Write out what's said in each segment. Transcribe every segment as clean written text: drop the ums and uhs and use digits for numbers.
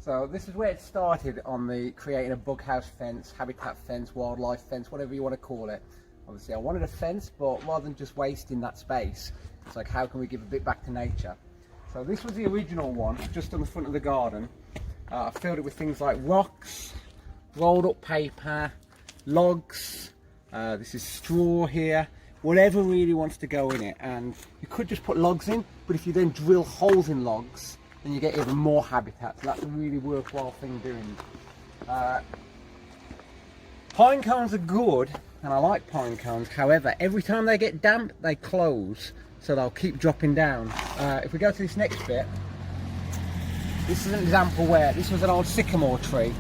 So this is where it started on the creating a bug house fence, habitat fence, wildlife fence, whatever you want to call it. Obviously I wanted a fence, but rather than just wasting that space, it's like, how can we give a bit back to nature? So this was the original one, just on the front of the garden. I filled it with things like rocks, rolled up paper, logs, this is straw here, whatever really wants to go in it. And you could just put logs in, but if you then drill holes in logs, then you get even more habitat. So that's a really worthwhile thing doing. Pine cones are good, and I like pine cones. However, every time they get damp, they close, so they'll keep dropping down. If we go to this next bit, this is an example where this was an old sycamore tree.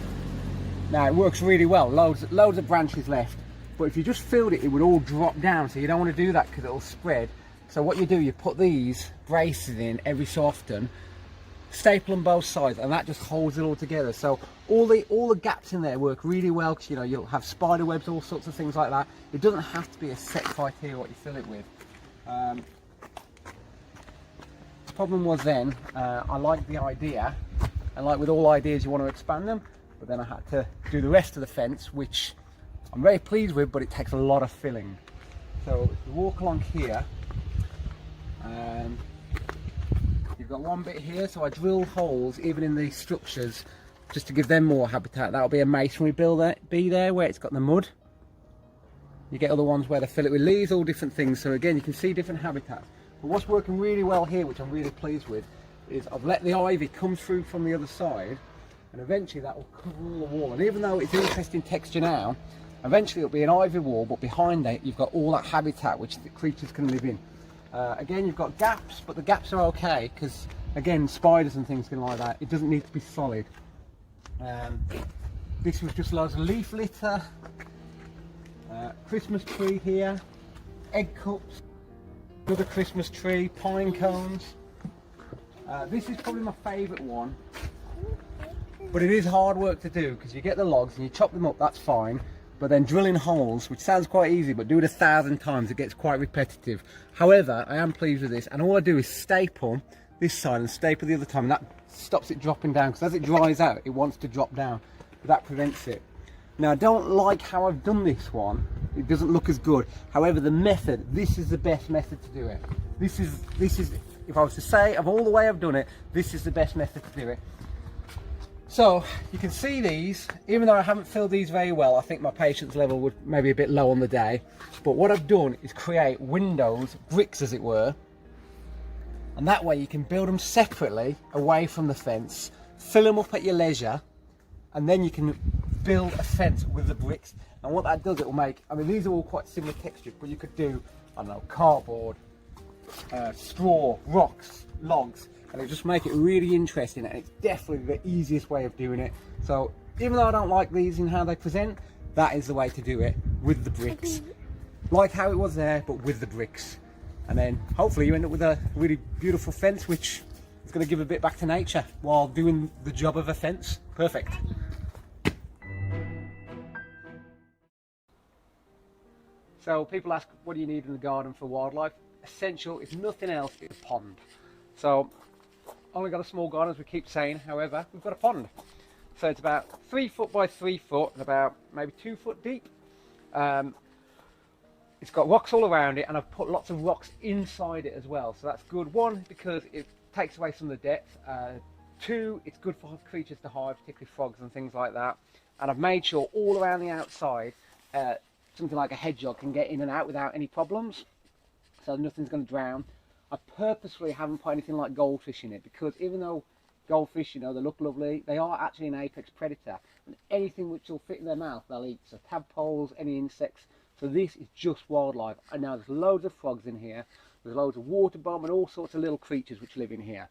Now it works really well, loads of branches left, but if you just filled it, it would all drop down, so you don't want to do that because it'll spread. So what you do, you put these braces in every so often, staple them both sides, and that just holds it all together. So all the gaps in there work really well, because you'll have spider webs, all sorts of things like that. It doesn't have to be a set criteria what you fill it with. The problem was then, I liked the idea, and like with all ideas you want to expand them, but then I had to do the rest of the fence, which I'm very pleased with, but it takes a lot of filling. So if you walk along here, you've got one bit here, so I drill holes even in these structures just to give them more habitat. That'll be a masonry bee there where it's got the mud. You get other ones where they fill it with leaves, all different things. So again, you can see different habitats. But what's working really well here, which I'm really pleased with, is I've let the ivy come through from the other side, and eventually that will cover all the wall. And even though it's interesting texture now, eventually it'll be an ivy wall, but behind it you've got all that habitat which the creatures can live in. Again, you've got gaps, but the gaps are okay because, again, spiders and things can like that. It doesn't need to be solid. This was just loads of leaf litter, Christmas tree here, egg cups, another Christmas tree, pine cones. This is probably my favourite one, but it is hard work to do because you get the logs and you chop them up, that's fine. But then drilling holes, which sounds quite easy, but do it 1,000 times, it gets quite repetitive. However, I am pleased with this, and all I do is staple this side and staple the other time, and that stops it dropping down, because as it dries out, it wants to drop down. But that prevents it. Now, I don't like how I've done this one. It doesn't look as good. However, the method, this is the best method to do it. This is, if I was to say, of all the way I've done it, this is the best method to do it. So you can see these, even though I haven't filled these very well, I think my patience level would maybe a bit low on the day. But what I've done is create windows, bricks as it were, and that way you can build them separately away from the fence, fill them up at your leisure, and then you can build a fence with the bricks. And what that does, it will make, I mean, these are all quite similar texture, but you could do, I don't know, cardboard, straw, rocks, logs, and it'll just make it really interesting, and it's definitely the easiest way of doing it. So even though I don't like these in how they present, that is the way to do it, with the bricks. Like how it was there, but with the bricks. And then hopefully you end up with a really beautiful fence, which is going to give a bit back to nature while doing the job of a fence. Perfect. So people ask, what do you need in the garden for wildlife? Essential, if nothing else, is a pond. So only got a small garden, as we keep saying. However, we've got a pond. So it's about 3 foot by 3 foot and about maybe 2 foot deep. It's got rocks all around it, and I've put lots of rocks inside it as well. So that's good. One, because it takes away some of the depth. Two, it's good for creatures to hide, particularly frogs and things like that. And I've made sure all around the outside, something like a hedgehog can get in and out without any problems. So nothing's going to drown. I purposely haven't put anything like goldfish in it, because even though goldfish, you know, they look lovely, they are actually an apex predator, and anything which will fit in their mouth they'll eat. So tadpoles, any insects. So this is just wildlife. And now there's loads of frogs in here, there's loads of water bomb and all sorts of little creatures which live in here.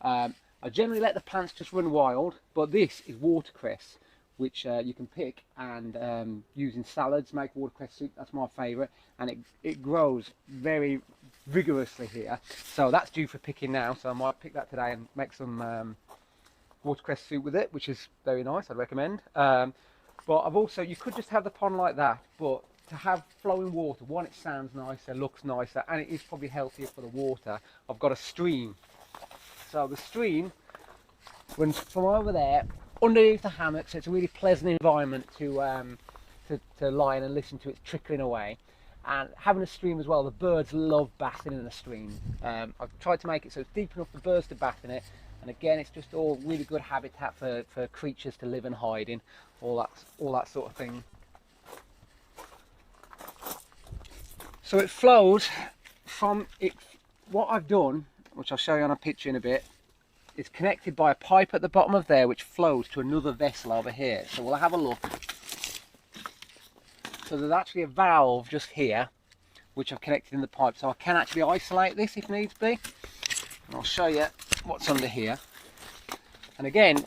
I generally let the plants just run wild, but this is watercress, which you can pick and use in salads, make watercress soup. That's my favourite, and it grows very vigorously here. So that's due for picking now, so I might pick that today and make some watercress soup with it, which is very nice, I'd recommend. But I've also, you could just have the pond like that, but to have flowing water, one, it sounds nicer, looks nicer, and it is probably healthier for the water. I've got a stream. So the stream runs from over there underneath the hammock, so it's a really pleasant environment to lie in and listen to it trickling away. And having a stream as well, the birds love bathing in the stream. I've tried to make it so it's deep enough for birds to bath in it, and again it's just all really good habitat for creatures to live and hide in, all that sort of thing. So it flows from it. What I've done, which I'll show you on a picture in a bit, it's connected by a pipe at the bottom of there which flows to another vessel over here. So we'll have a look. So there's actually a valve just here which I've connected in the pipe, so I can actually isolate this if needs be. And I'll show you what's under here. And again,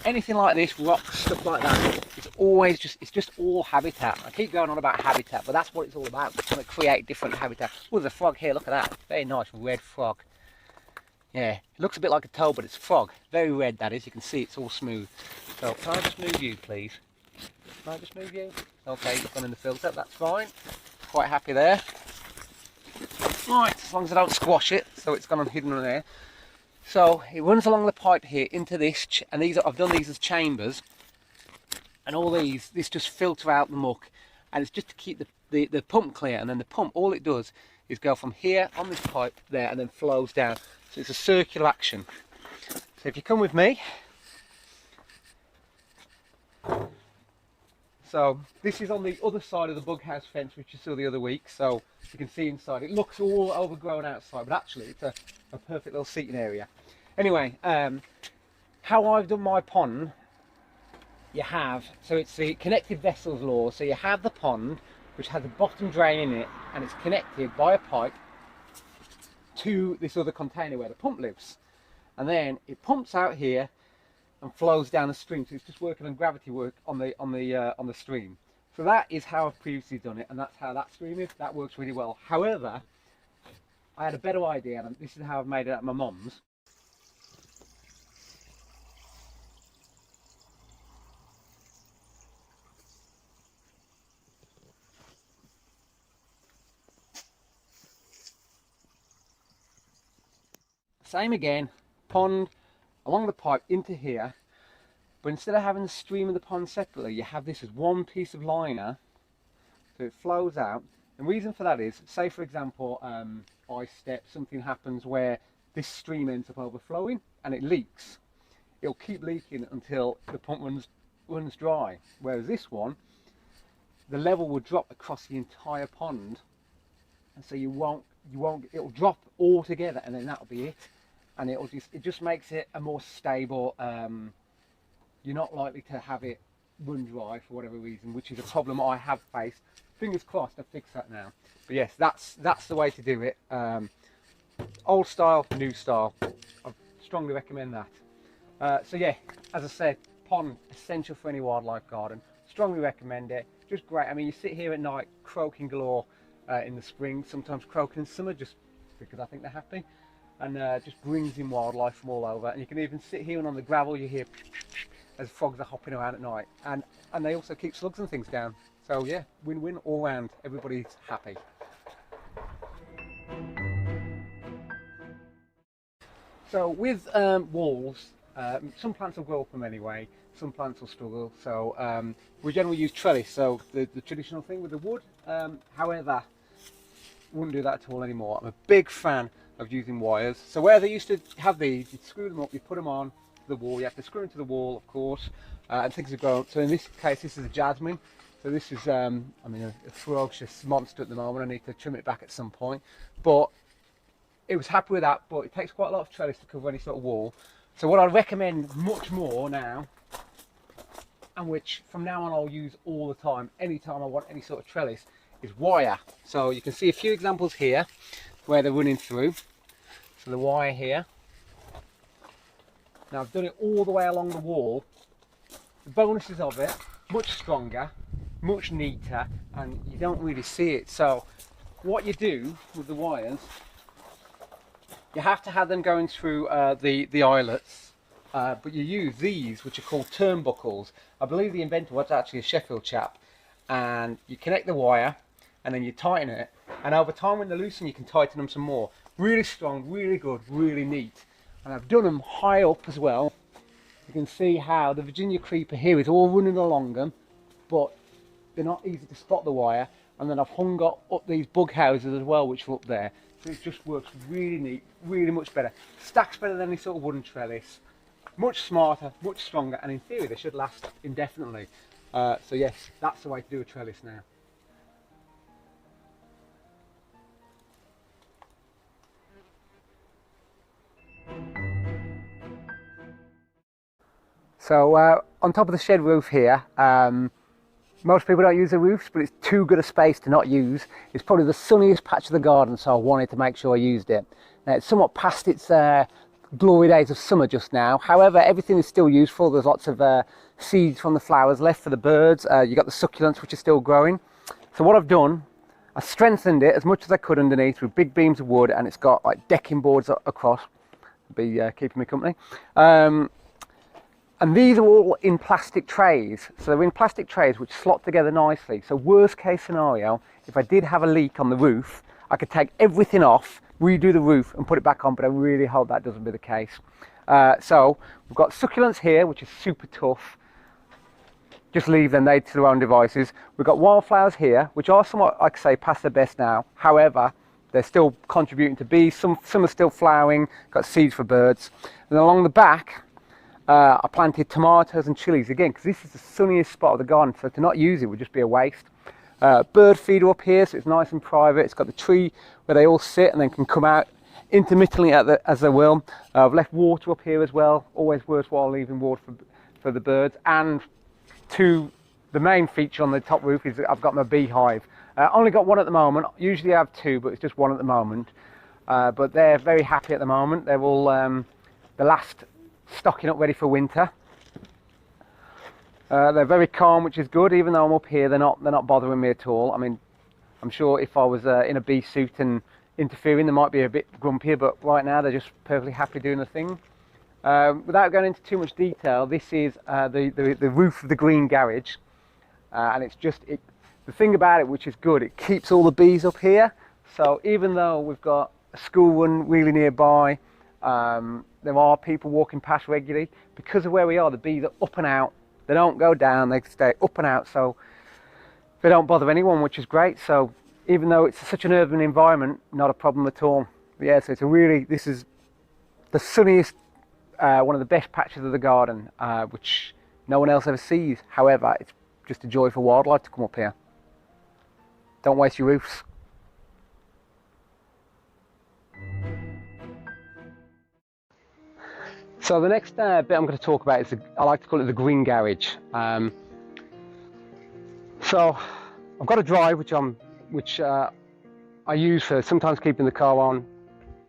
anything like this, rocks, stuff like that, it's just all habitat. I keep going on about habitat, but that's what it's all about. It's trying to create different habitat. Oh, there's a frog here, look at that. Very nice red frog. Yeah, it looks a bit like a toad, but it's frog. Very red, that is. You can see it's all smooth. So can I just move you, please? Can I just move you? Okay, you've gone in the filter, that's fine. Quite happy there. Right, as long as I don't squash it, so it's gone on hidden in there. So it runs along the pipe here into this, and I've done these as chambers. And all this just filter out the muck, and it's just to keep the pump clear. And then the pump, all it does is go from here on this pipe there and then flows down. So it's a circular action. So if you come with me, so this is on the other side of the bug house fence which you saw the other week, so you can see inside. It looks all overgrown outside, but actually it's a perfect little seating area. Anyway, how I've done my pond, so it's the connected vessels law. So you have the pond which has a bottom drain in it, and it's connected by a pipe to this other container where the pump lives, and then it pumps out here and flows down the stream. So it's just working on gravity work on the stream. So that is how I've previously done it, and that's how that stream is. That works really well. However, I had a better idea, and this is how I've made it at my mum's. Same again, pond along the pipe into here, but instead of having the stream and the pond separately, you have this as one piece of liner, so it flows out. And the reason for that is, say for example, ice step, something happens where this stream ends up overflowing and it leaks. It'll keep leaking until the pump runs dry. Whereas this one, the level will drop across the entire pond, and so it'll drop all together, and then that'll be it. And it just makes it a more stable. You're not likely to have it run dry for whatever reason, which is a problem I have faced. Fingers crossed I've fixed that now. But yes, that's the way to do it. Old style, new style. I strongly recommend that. So yeah, as I said, pond, essential for any wildlife garden. Strongly recommend it. Just great. I mean, you sit here at night, croaking galore in the spring, sometimes croaking in summer, just because I think they're happy. And just brings in wildlife from all over. And you can even sit here and on the gravel you hear as frogs are hopping around at night. And they also keep slugs and things down. So yeah, win-win all round. Everybody's happy. So with walls, some plants will grow up them anyway. Some plants will struggle. So we generally use trellis. So the traditional thing with the wood. However, wouldn't do that at all anymore. I'm a big fan of using wires. So where they used to have these, you'd screw them up, you put them on the wall, you have to screw them to the wall, of course, and things have grown. So in this case, this is a jasmine. So this is, I mean, a ferocious monster at the moment. I need to trim it back at some point. But it was happy with that, but it takes quite a lot of trellis to cover any sort of wall. So what I recommend much more now, and which from now on I'll use all the time, anytime I want any sort of trellis, is wire. So you can see a few examples here where they're running through. So the wire here. Now I've done it all the way along the wall. The bonuses of it, much stronger, much neater, and you don't really see it. So what you do with the wires, you have to have them going through the eyelets, but you use these, which are called turnbuckles. I believe the inventor was actually a Sheffield chap, and you connect the wire and then you tighten it, and over time when they're loosened you can tighten them some more. Really strong, really good, really neat. And I've done them high up as well, you can see how the Virginia creeper here is all running along them, but they're not easy to spot the wire. And then I've hung up these bug houses as well, which are up there. So it just works really neat, really much better. Stacks better than any sort of wooden trellis. Much smarter, much stronger, and in theory they should last indefinitely. So yes, that's the way to do a trellis now. So on top of the shed roof here, most people don't use the roofs, but it's too good a space to not use. It's probably the sunniest patch of the garden, so I wanted to make sure I used it. Now, it's somewhat past its glory days of summer just now. However, everything is still useful. There's lots of seeds from the flowers left for the birds. You've got the succulents, which are still growing. So what I've done, I strengthened it as much as I could underneath with big beams of wood, and it's got like decking boards across. Be keeping me company. And these are all in plastic trays. So they're in plastic trays which slot together nicely. So worst case scenario, if I did have a leak on the roof, I could take everything off, redo the roof and put it back on, but I really hope that doesn't be the case. So we've got succulents here, which is super tough. Just leave them, they to their own devices. We've got wildflowers here, which are somewhat, like I say, past their best now. However, they're still contributing to bees. Some are still flowering, got seeds for birds. And along the back, I planted tomatoes and chilies again, because this is the sunniest spot of the garden, so to not use it would just be a waste. Bird feeder up here, so it's nice and private. It's got the tree where they all sit and then can come out intermittently as they will. I've left water up here as well, always worthwhile leaving water for the birds. And the main feature on the top roof is that I've got my beehive. Only got one at the moment. Usually I have two, but it's just one at the moment. But they're very happy at the moment. They're all the last stocking up ready for winter. They're very calm, which is good. Even though I'm up here, they're not bothering me at all. I mean, I'm sure if I was in a bee suit and interfering, they might be a bit grumpier, but right now they're just perfectly happy doing the thing. Without going into too much detail, this is the roof of the green garage, and it's just the thing about it, which is good, it keeps all the bees up here. So even though we've got a school run really nearby, there are people walking past regularly. Because of where we are, the bees are up and out. They don't go down, they stay up and out, so they don't bother anyone, which is great. So even though it's such an urban environment, not a problem at all. But yeah, so this is the sunniest, one of the best patches of the garden, which no one else ever sees. However, it's just a joy for wildlife to come up here. Don't waste your roofs. So the next bit I'm going to talk about is, I like to call it the green garage. So I've got a drive which I use for sometimes keeping the car on,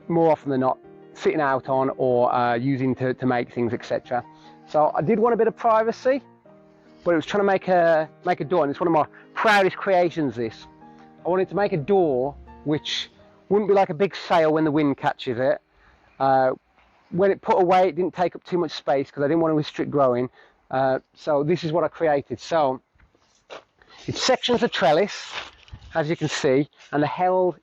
more often than not sitting out on, or using to make things, etc. So I did want a bit of privacy, but it was trying to make a door, and it's one of my proudest creations. This, I wanted to make a door which wouldn't be like a big sail when the wind catches it. When it put away, it didn't take up too much space because I didn't want to restrict growing. So this is what I created. So it's sections of trellis, as you can see, and they're held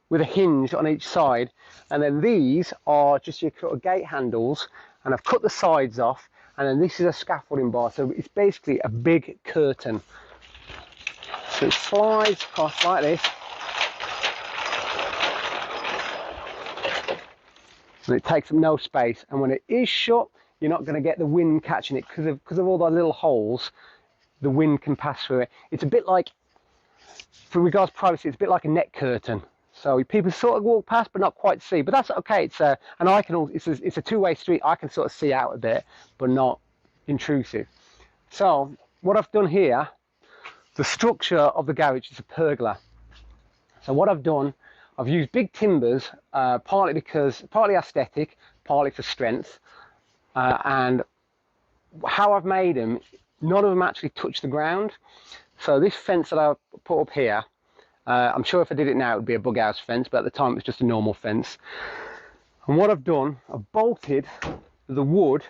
with a hinge on each side. And then these are just your sort of gate handles, and I've cut the sides off. And then this is a scaffolding bar. So it's basically a big curtain. So it slides across like this. And it takes up no space, and when it is shut, you're not going to get the wind catching it because of all the little holes. The wind can pass through it. It's a bit like, for regards to privacy, it's a bit like a net curtain. So people sort of walk past but not quite see, but that's okay. It's a two-way street. I can sort of see out a bit, but not intrusive. So what I've done here, the structure of the garage is a pergola. So what I've done, I've used big timbers, partly aesthetic, partly for strength, and how I've made them, none of them actually touch the ground. So this fence that I put up here, I'm sure if I did it now it would be a bug house fence, but at the time it was just a normal fence. And what I've done, I've bolted the wood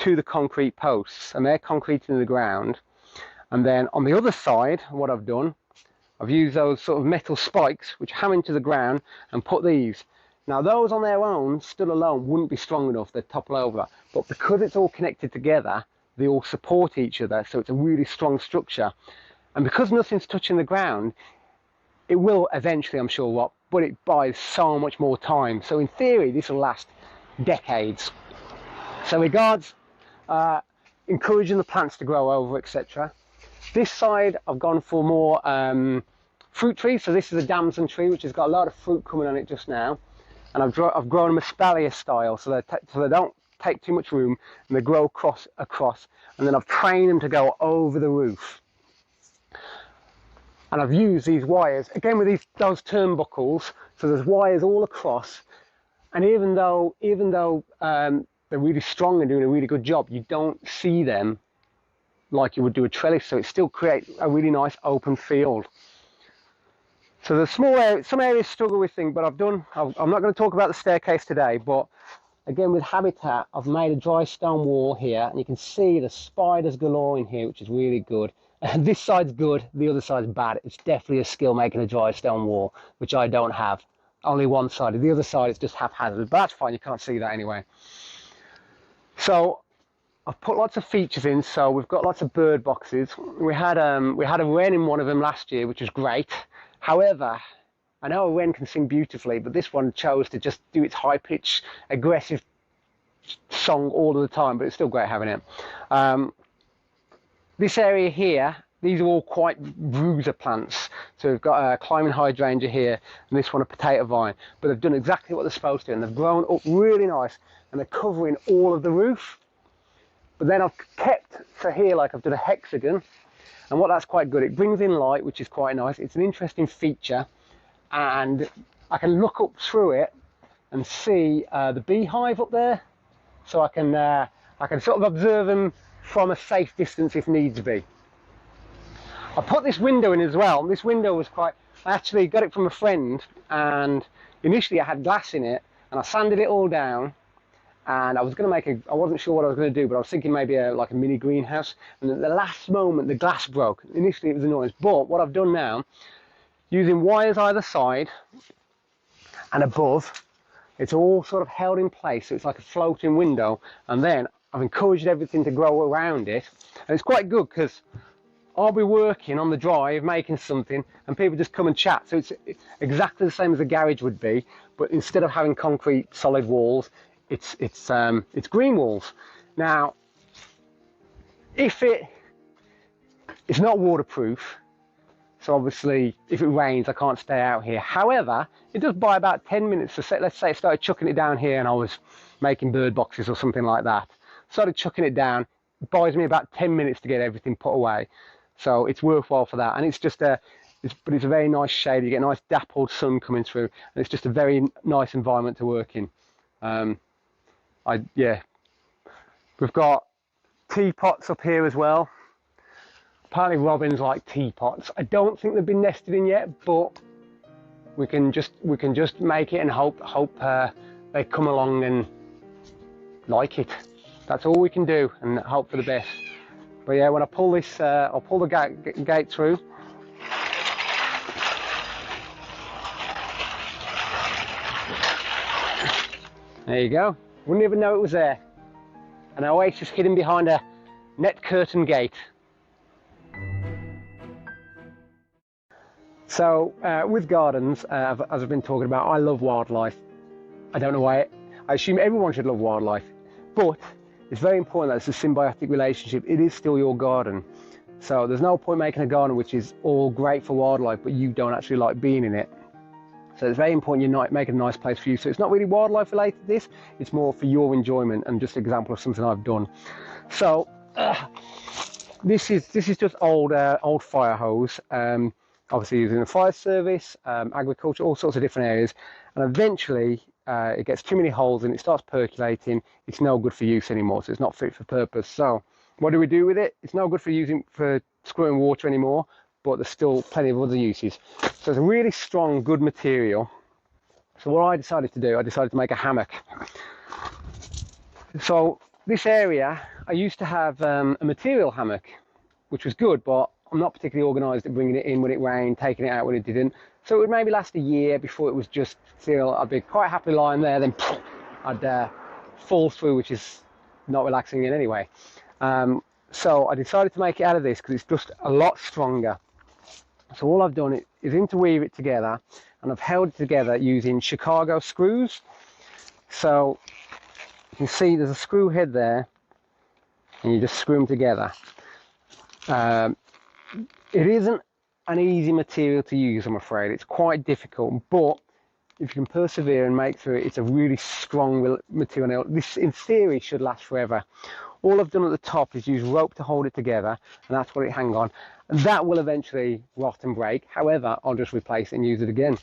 to the concrete posts, and they're concrete in the ground. And then on the other side, what I've done, I've used those sort of metal spikes which hammer into the ground and put these. Now those on their own, stood alone, wouldn't be strong enough, they'd topple over. But because it's all connected together, they all support each other, so it's a really strong structure. And because nothing's touching the ground, it will eventually, I'm sure, rot, but it buys so much more time. So in theory, this will last decades. So regards encouraging the plants to grow over, etc. This side, I've gone for more fruit trees. So this is a damson tree, which has got a lot of fruit coming on it just now. And I've grown them espalier style, so they don't take too much room, and they grow across. And then I've trained them to go over the roof. And I've used these wires, again with those turnbuckles, so there's wires all across. And even though they're really strong and doing a really good job, you don't see them like you would do a trellis, so it still creates a really nice open field. So there's some areas struggle with things, but I'm not going to talk about the staircase today, but again with habitat, I've made a dry stone wall here, and you can see the spiders galore in here, which is really good. And this side's good, the other side's bad. It's definitely a skill making a dry stone wall, which I don't have. Only one side. The other side is just haphazard, but that's fine, you can't see that anyway. So I've put lots of features in, so we've got lots of bird boxes. We had a wren in one of them last year, which was great. However, I know a wren can sing beautifully, but this one chose to just do its high-pitched, aggressive song all of the time, but it's still great having it. This area here, these are all quite bruiser plants. So we've got a climbing hydrangea here, and this one a potato vine. But they've done exactly what they're supposed to, and they've grown up really nice, and they're covering all of the roof. But then I've kept, so here, like I've done a hexagon, and what that's quite good, it brings in light, which is quite nice. It's an interesting feature, and I can look up through it and see the beehive up there. So I can sort of observe them from a safe distance if needs be. I put this window in as well. This window was I actually got it from a friend, and initially I had glass in it, and I sanded it all down, and I was going to make I wasn't sure what I was going to do, but I was thinking maybe like a mini greenhouse, and at the last moment the glass broke. Initially it was annoying, but what I've done now, using wires either side and above, it's all sort of held in place, so it's like a floating window, and then I've encouraged everything to grow around it, and it's quite good because I'll be working on the drive, making something, and people just come and chat. So it's exactly the same as a garage would be, but instead of having concrete solid walls, it's green walls. Now, it's not waterproof, so obviously if it rains I can't stay out here. However, it does buy about 10 minutes. So let's say I started chucking it down here and I was making bird boxes or something like that. Started chucking it down, it buys me about 10 minutes to get everything put away. So it's worthwhile for that, and it's just but it's a very nice shade. You get a nice dappled sun coming through, and it's just a very nice environment to work in. We've got teapots up here as well. Apparently robins like teapots. I don't think they've been nested in yet, but we can just make it and hope they come along and like it. That's all we can do, and hope for the best. But yeah, when I pull this, I'll pull the gate through. There you go. Wouldn't even know it was there. An oasis hidden behind a net curtain gate. So with gardens, as I've been talking about, I love wildlife. I don't know why. I assume everyone should love wildlife, but it's very important that it's a symbiotic relationship. It is still your garden. So there's no point making a garden which is all great for wildlife, but you don't actually like being in it. So it's very important you make it a nice place for you. So it's not really wildlife related, this. It's more for your enjoyment and just an example of something I've done. So this is just old fire hose. Obviously using the fire service, agriculture, all sorts of different areas. And eventually it gets too many holes and it starts percolating. It's no good for use anymore, so it's not fit for purpose. So what do we do with it? It's no good for screwing water anymore, but there's still plenty of other uses. So it's a really strong, good material. So what I decided to do, I decided to make a hammock. So this area, I used to have a material hammock, which was good, but I'm not particularly organised at bringing it in when it rained, taking it out when it didn't. So it would maybe last a year before it was just still, I'd be quite happily lying there, then I'd fall through, which is not relaxing in any way. So I decided to make it out of this because it's just a lot stronger. So all I've done is interweave it together, and I've held it together using Chicago screws. So you can see there's a screw head there, and you just screw them together. It isn't an easy material to use, I'm afraid. It's quite difficult, but if you can persevere and make through it, it's a really strong material. This, in theory, should last forever. All I've done at the top is use rope to hold it together, and that's what it hangs on. And that will eventually rot and break. However, I'll just replace it and use it again.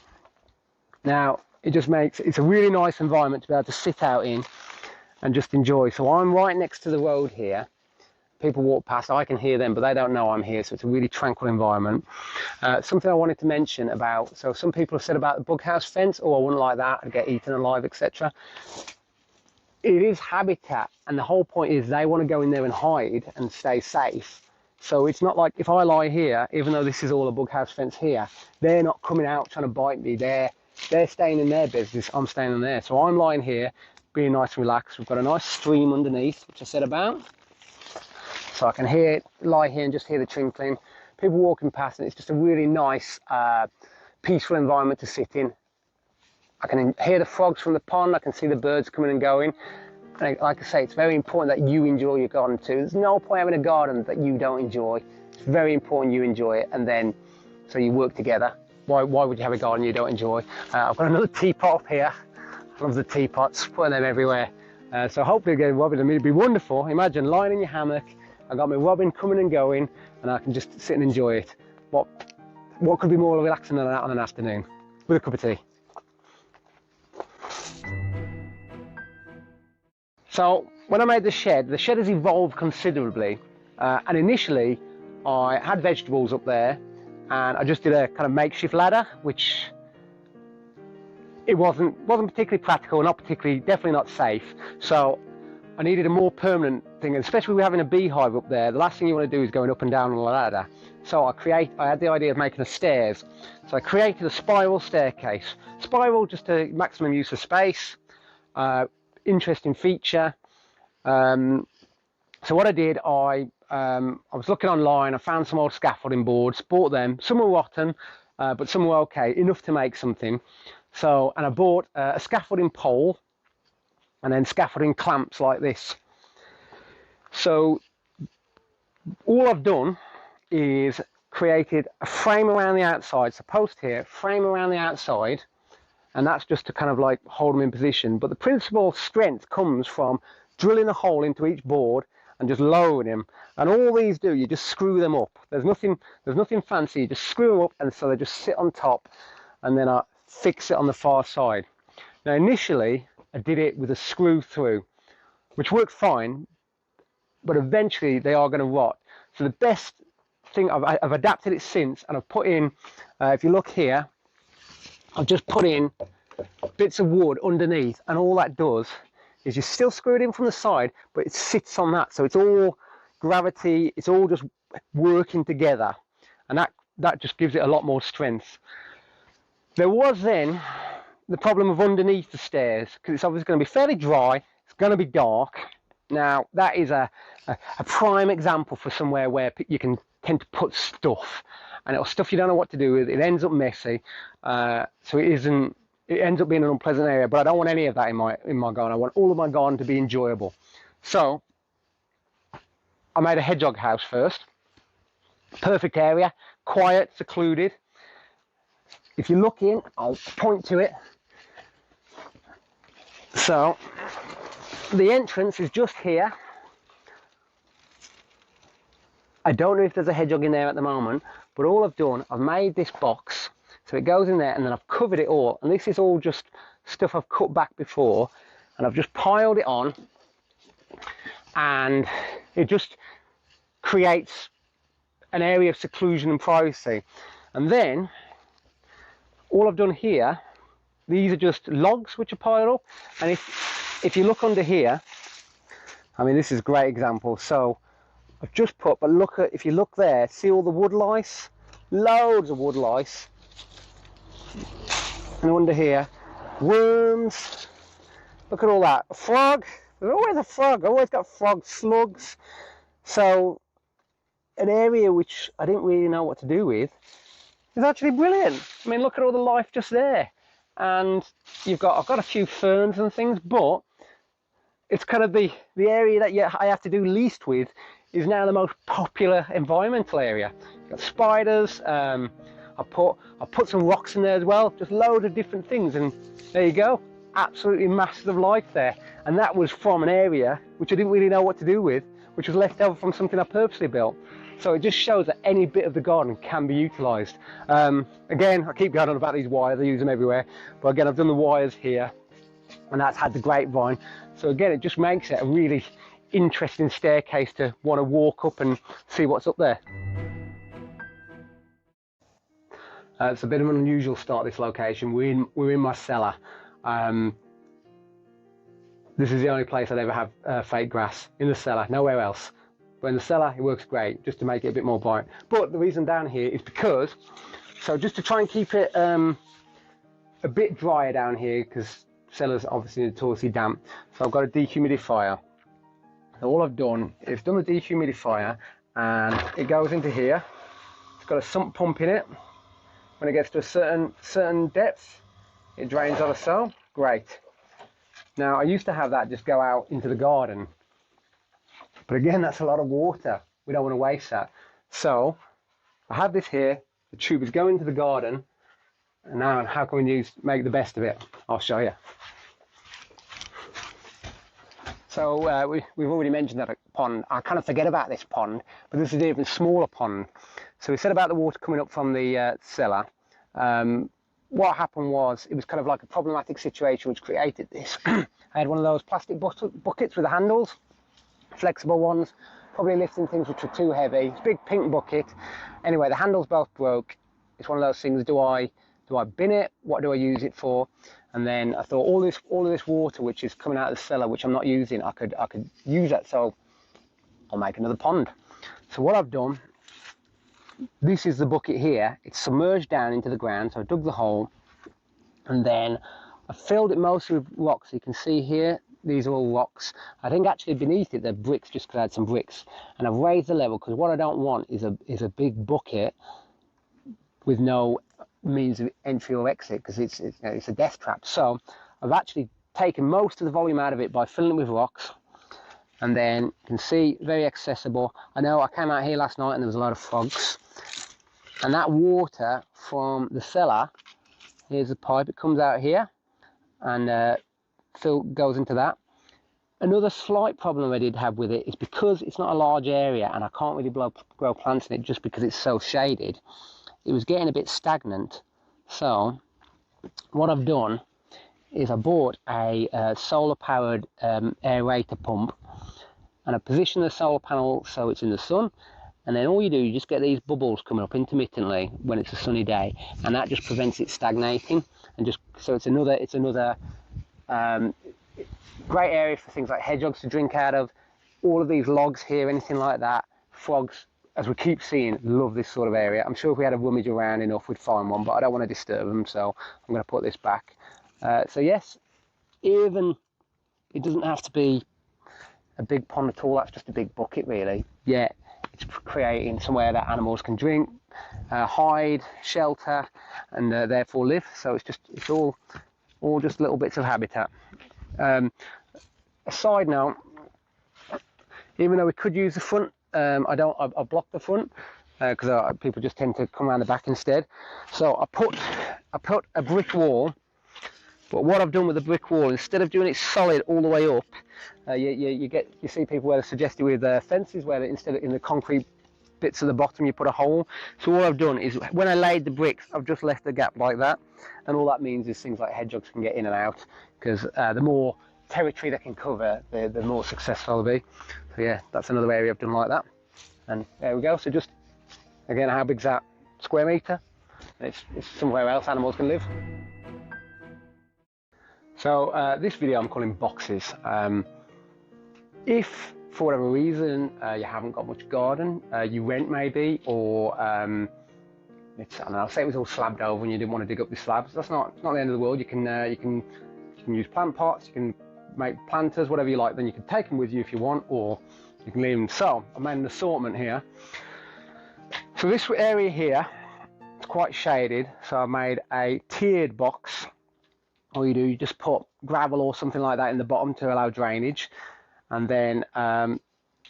Now, it just makes, it's a really nice environment to be able to sit out in and just enjoy. So I'm right next to the road here. People walk past, I can hear them, but they don't know I'm here, so it's a really tranquil environment. Something I wanted to mention about, so some people have said about the bug house fence, oh, I wouldn't like that, I'd get eaten alive, etc. It is habitat, and the whole point is they want to go in there and hide and stay safe. So it's not like if I lie here, even though this is all a bug house fence here, they're not coming out trying to bite me. They're staying in their business, I'm staying in there. So I'm lying here, being nice and relaxed. We've got a nice stream underneath, which I said about. So I can lie here and just hear the trickling. People walking past, and it's just a really nice, peaceful environment to sit in. I can hear the frogs from the pond. I can see the birds coming and going. And like I say, it's very important that you enjoy your garden too. There's no point having a garden that you don't enjoy. It's very important you enjoy it, and then so you work together. Why would you have a garden you don't enjoy? I've got another teapot up here. I love the teapots, putting them everywhere. So hopefully again, Robin, I mean, it'd be wonderful. Imagine lying in your hammock. I've got my robin coming and going, and I can just sit and enjoy it. What could be more relaxing than that on an afternoon with a cup of tea? So when I made the shed has evolved considerably. And initially, I had vegetables up there, and I just did a kind of makeshift ladder, which it wasn't particularly practical, definitely not safe. So I needed a more permanent thing, and especially with having a beehive up there, the last thing you want to do is going up and down on a ladder. So I had the idea of making a stairs. So I created a spiral staircase. Spiral just to maximum use of space, interesting feature. So what I did, I was looking online, I found some old scaffolding boards, bought them. Some were rotten, but some were okay, enough to make something. So, and I bought a scaffolding pole, and then scaffolding clamps like this. So all I've done is created a frame around the outside, so post here, frame around the outside, and that's just to kind of like hold them in position. But the principal strength comes from drilling a hole into each board and just lowering them. And all these do, you just screw them up. There's nothing fancy, you just screw them up, and so they just sit on top, and then I fix it on the far side. Now initially, I did it with a screw through, which worked fine, but eventually they are going to rot. So the best thing, I've adapted it since, and I've put in, if you look here, I've just put in bits of wood underneath, and all that does is you still screw it in from the side, but it sits on that. So it's all gravity, it's all just working together, and that just gives it a lot more strength. There was then the problem of underneath the stairs, because it's obviously going to be fairly dry, it's going to be dark. Now that is a prime example for somewhere where you can tend to put stuff, and it'll stuff you don't know what to do with. It ends up messy, so it ends up being an unpleasant area. But I don't want any of that in my garden. I want all of my garden to be enjoyable. So I made a hedgehog house first. Perfect area, quiet, secluded. If you look in, I'll point to it. So the entrance is just here. I don't know if there's a hedgehog in there at the moment, but all I've done, I've made this box so it goes in there, and then I've covered it all, and this is all just stuff I've cut back before, and I've just piled it on, and it just creates an area of seclusion and privacy. And then all I've done here, these are just logs which are piled up, and if you look under here, I mean, this is a great example. So I've just put, but look at, if you look there, see all the wood lice? Loads of wood lice. And under here, worms. Look at all that. A frog. There's always a frog. I've always got frogs, slugs. So an area which I didn't really know what to do with is actually brilliant. I mean, look at all the life just there. And I've got a few ferns and things, but it's kind of the area that I have to do least with is now the most popular environmental area. You've got spiders. I put some rocks in there as well, just loads of different things, and there you go. Absolutely massive life there. And that was from an area which I didn't really know what to do with, which was left over from something I purposely built. So it just shows that any bit of the garden can be utilised. Again, I keep going on about these wires, I use them everywhere. But again, I've done the wires here, and that's had the grapevine. So again, it just makes it a really interesting staircase to want to walk up and see what's up there. It's a bit of an unusual start, this location. We're in my cellar. This is the only place I'd ever have fake grass, in the cellar, nowhere else. But in the cellar, it works great, just to make it a bit more bright. But the reason down here is because, so just to try and keep it a bit drier down here, because cellar's obviously notoriously damp, so I've got a dehumidifier. So all I've done is done the dehumidifier, and it goes into here. It's got a sump pump in it. When it gets to a certain depth, it drains on so. Great. Now, I used to have that just go out into the garden, but again, that's a lot of water. We don't want to waste that. So I have this here. The tube is going into the garden, and now how can we make the best of it? I'll show you. So we've already mentioned that pond. I kind of forget about this pond, but this is an even smaller pond. So we said about the water coming up from the cellar. What happened was, it was kind of like a problematic situation which created this. I had one of those plastic buckets with the handles, flexible ones, probably lifting things which were too heavy. It's a big pink bucket. Anyway, the handles both broke. It's one of those things, do I bin it? What do I use it for? And then I thought, all of this water which is coming out of the cellar, which I'm not using, I could use that, so I'll make another pond. So what I've done, this is the bucket here. It's submerged down into the ground, so I dug the hole, and then I filled it mostly with rocks. You can see here, these are all rocks. I think actually beneath it they're bricks, just because I had some bricks. And I've raised the level, because what I don't want is a big bucket with no means of entry or exit, because it's a death trap. So I've actually taken most of the volume out of it by filling it with rocks. And then you can see, very accessible. I know I came out here last night and there was a lot of frogs. And that water from the cellar, here's the pipe, it comes out here and goes into that. Another slight problem I did have with it is because it's not a large area and I can't really grow plants in it just because it's so shaded, it was getting a bit stagnant. So what I've done is I bought a solar powered aerator pump, and I position the solar panel so it's in the sun, and then all you do, you just get these bubbles coming up intermittently when it's a sunny day, and that just prevents it stagnating. And just so it's another great area for things like hedgehogs to drink out of. All of these logs here, anything like that, frogs, as we keep seeing, love this sort of area. I'm sure if we had a rummage around enough we'd find one, but I don't want to disturb them, so I'm going to put this back. So yes, even it doesn't have to be a big pond at all, that's just a big bucket really. Yeah, it's creating somewhere that animals can drink, hide, shelter, and therefore live. So it's all just little bits of habitat. A side note, even though we could use the front, I've blocked the front because people just tend to come around the back instead. So I put a brick wall. But what I've done with the brick wall, instead of doing it solid all the way up, you see people where they're suggested with fences, where instead of in the concrete bits at the bottom you put a hole. So what I've done is, when I laid the bricks, I've just left the gap like that, and all that means is things like hedgehogs can get in and out, because the more territory they can cover, the more successful they'll be. So yeah, that's another area I've done like that. And there we go. So just again, how big's that? Square metre? It's somewhere else animals can live. So this video I'm calling boxes. If for whatever reason you haven't got much garden, you rent maybe, or It's, I don't know, say it was all slabbed over and you didn't want to dig up the slabs. That's not, it's not the end of the world. You can use plant pots, you can make planters, whatever you like. Then you can take them with you if you want, or you can leave them. So I made an assortment here. So this area here, it's quite shaded. So I made a tiered box. All you do, you just put gravel or something like that in the bottom to allow drainage, and then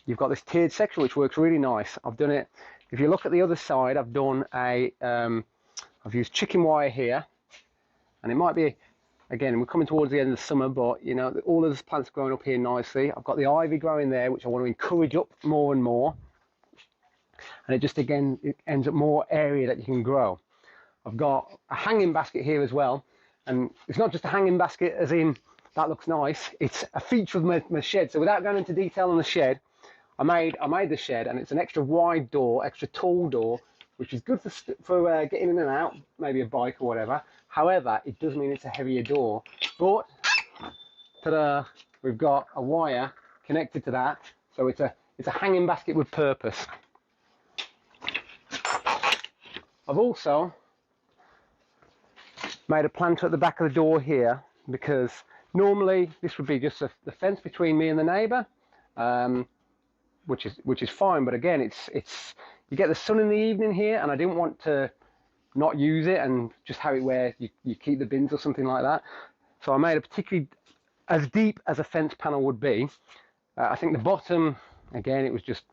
you've got this tiered section which works really nice. I've done it. If you look at the other side, I've done a, I've used chicken wire here, and it might be, again, we're coming towards the end of the summer, but you know, all of this plants are growing up here nicely. I've got the ivy growing there, which I want to encourage up more and more, and it just, again, it ends up more area that you can grow. I've got a hanging basket here as well, and it's not just a hanging basket as in that looks nice, it's a feature of my shed. So without going into detail on the shed, I made the shed, and it's an extra wide door, extra tall door, which is good for getting in and out, maybe a bike or whatever. However, it does mean it's a heavier door, but ta-da, we've got a wire connected to that, so it's a hanging basket with purpose. I've also made a planter at the back of the door here, because normally this would be just the fence between me and the neighbour, which is fine. But again, it's you get the sun in the evening here, and I didn't want to not use it and just have it where you keep the bins or something like that. So I made a particularly as deep as a fence panel would be. I think the bottom, again, it was just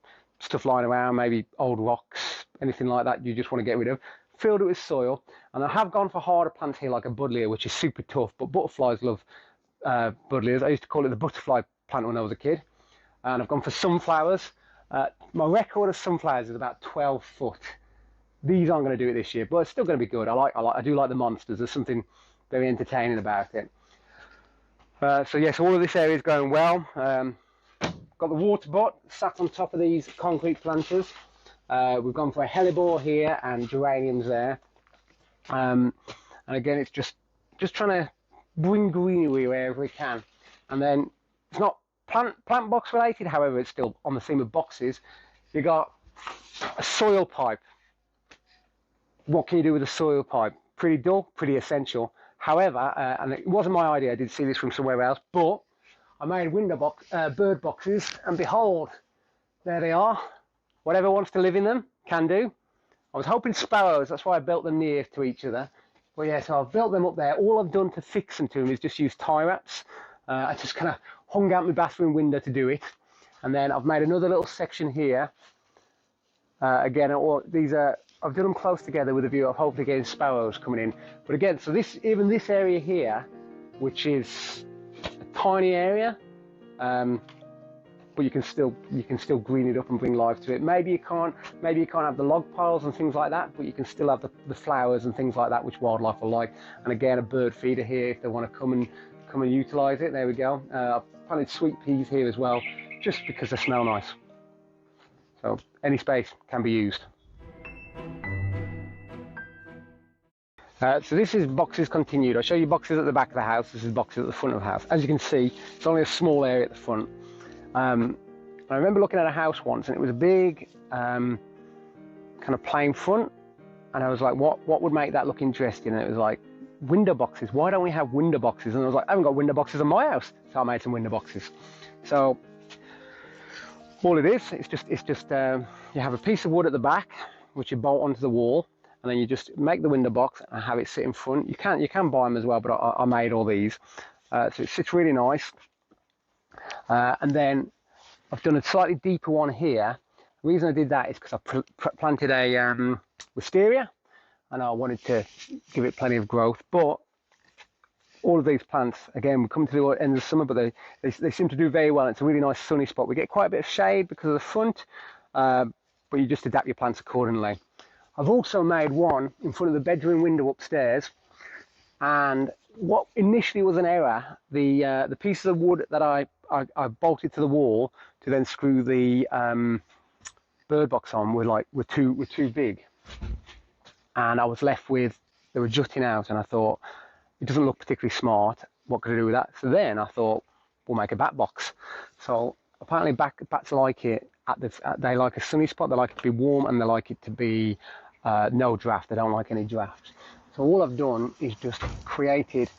stuff lying around, maybe old rocks, anything like that you just want to get rid of. Filled it with soil, and I have gone for harder plants here like a buddleia, which is super tough, but butterflies love buddleias. I used to call it the butterfly plant when I was a kid. And I've gone for sunflowers. My record of sunflowers is about 12 foot. These aren't going to do it this year, but it's still going to be good. I do like the monsters. There's something very entertaining about it. So yes, all of this area is going well. Got the water butt sat on top of these concrete planters. We've gone for a hellebore here and geraniums there. And again, it's just trying to bring greenery wherever we can. And then it's not plant box related, however, it's still on the theme of boxes. You got a soil pipe. What can you do with a soil pipe? Pretty dull, pretty essential. However, and it wasn't my idea, I did see this from somewhere else, but I made bird boxes, and behold, there they are. Whatever wants to live in them can do. I was hoping sparrows, that's why I built them near to each other. But yeah, so I've built them up there. All I've done to fix them to them is just use tie wraps. I just kind of hung out my bathroom window to do it. And then I've made another little section here. Again, I've done them close together with a view of hopefully getting sparrows coming in. But again, so even this area here, which is a tiny area, but you can still green it up and bring life to it. Maybe you can't have the log piles and things like that, but you can still have the flowers and things like that, which wildlife will like. And again, a bird feeder here if they want to come and utilize it. There we go. I've planted sweet peas here as well, just because they smell nice. So any space can be used. So this is boxes continued. I'll show you boxes at the back of the house. This is boxes at the front of the house. As you can see, it's only a small area at the front. I remember looking at a house once, and it was a big kind of plain front, and I was like, what would make that look interesting? And it was like, window boxes. Why don't we have window boxes? And I was like, I haven't got window boxes on my house, so I made some window boxes. So all it is, it's just you have a piece of wood at the back which you bolt onto the wall, and then you just make the window box and have it sit in front. You can buy them as well, but I made all these, so it sits really nice. And then I've done a slightly deeper one here. The reason I did that is because I planted a wisteria, and I wanted to give it plenty of growth. But all of these plants, again, we come to the end of the summer, but they seem to do very well. It's a really nice sunny spot. We get quite a bit of shade because of the front, but you just adapt your plants accordingly. I've also made one in front of the bedroom window upstairs, and what initially was an error, the pieces of wood that I bolted to the wall to then screw the bird box on were too big, and I was left with, they were jutting out, and I thought, it doesn't look particularly smart. What could I do with that? So then I thought, we'll make a bat box. So apparently bats like it they like a sunny spot. They like it to be warm, and they like it to be no draft. I don't like any draft. So all I've done is just created,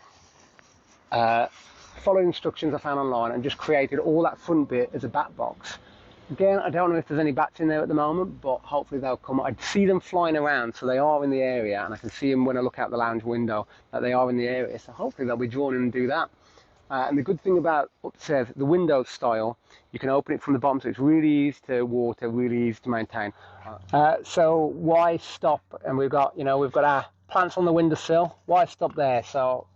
following instructions I found online, and just created all that front bit as a bat box. Again, I don't know if there's any bats in there at the moment, but hopefully they'll come. I see them flying around, so they are in the area, and I can see them when I look out the lounge window that they are in the area. So hopefully they'll be drawn in and do that. And the good thing about upstairs, the window style, you can open it from the bottom, so it's really easy to water, really easy to maintain. So why stop? And we've got our plants on the windowsill. Why stop there? So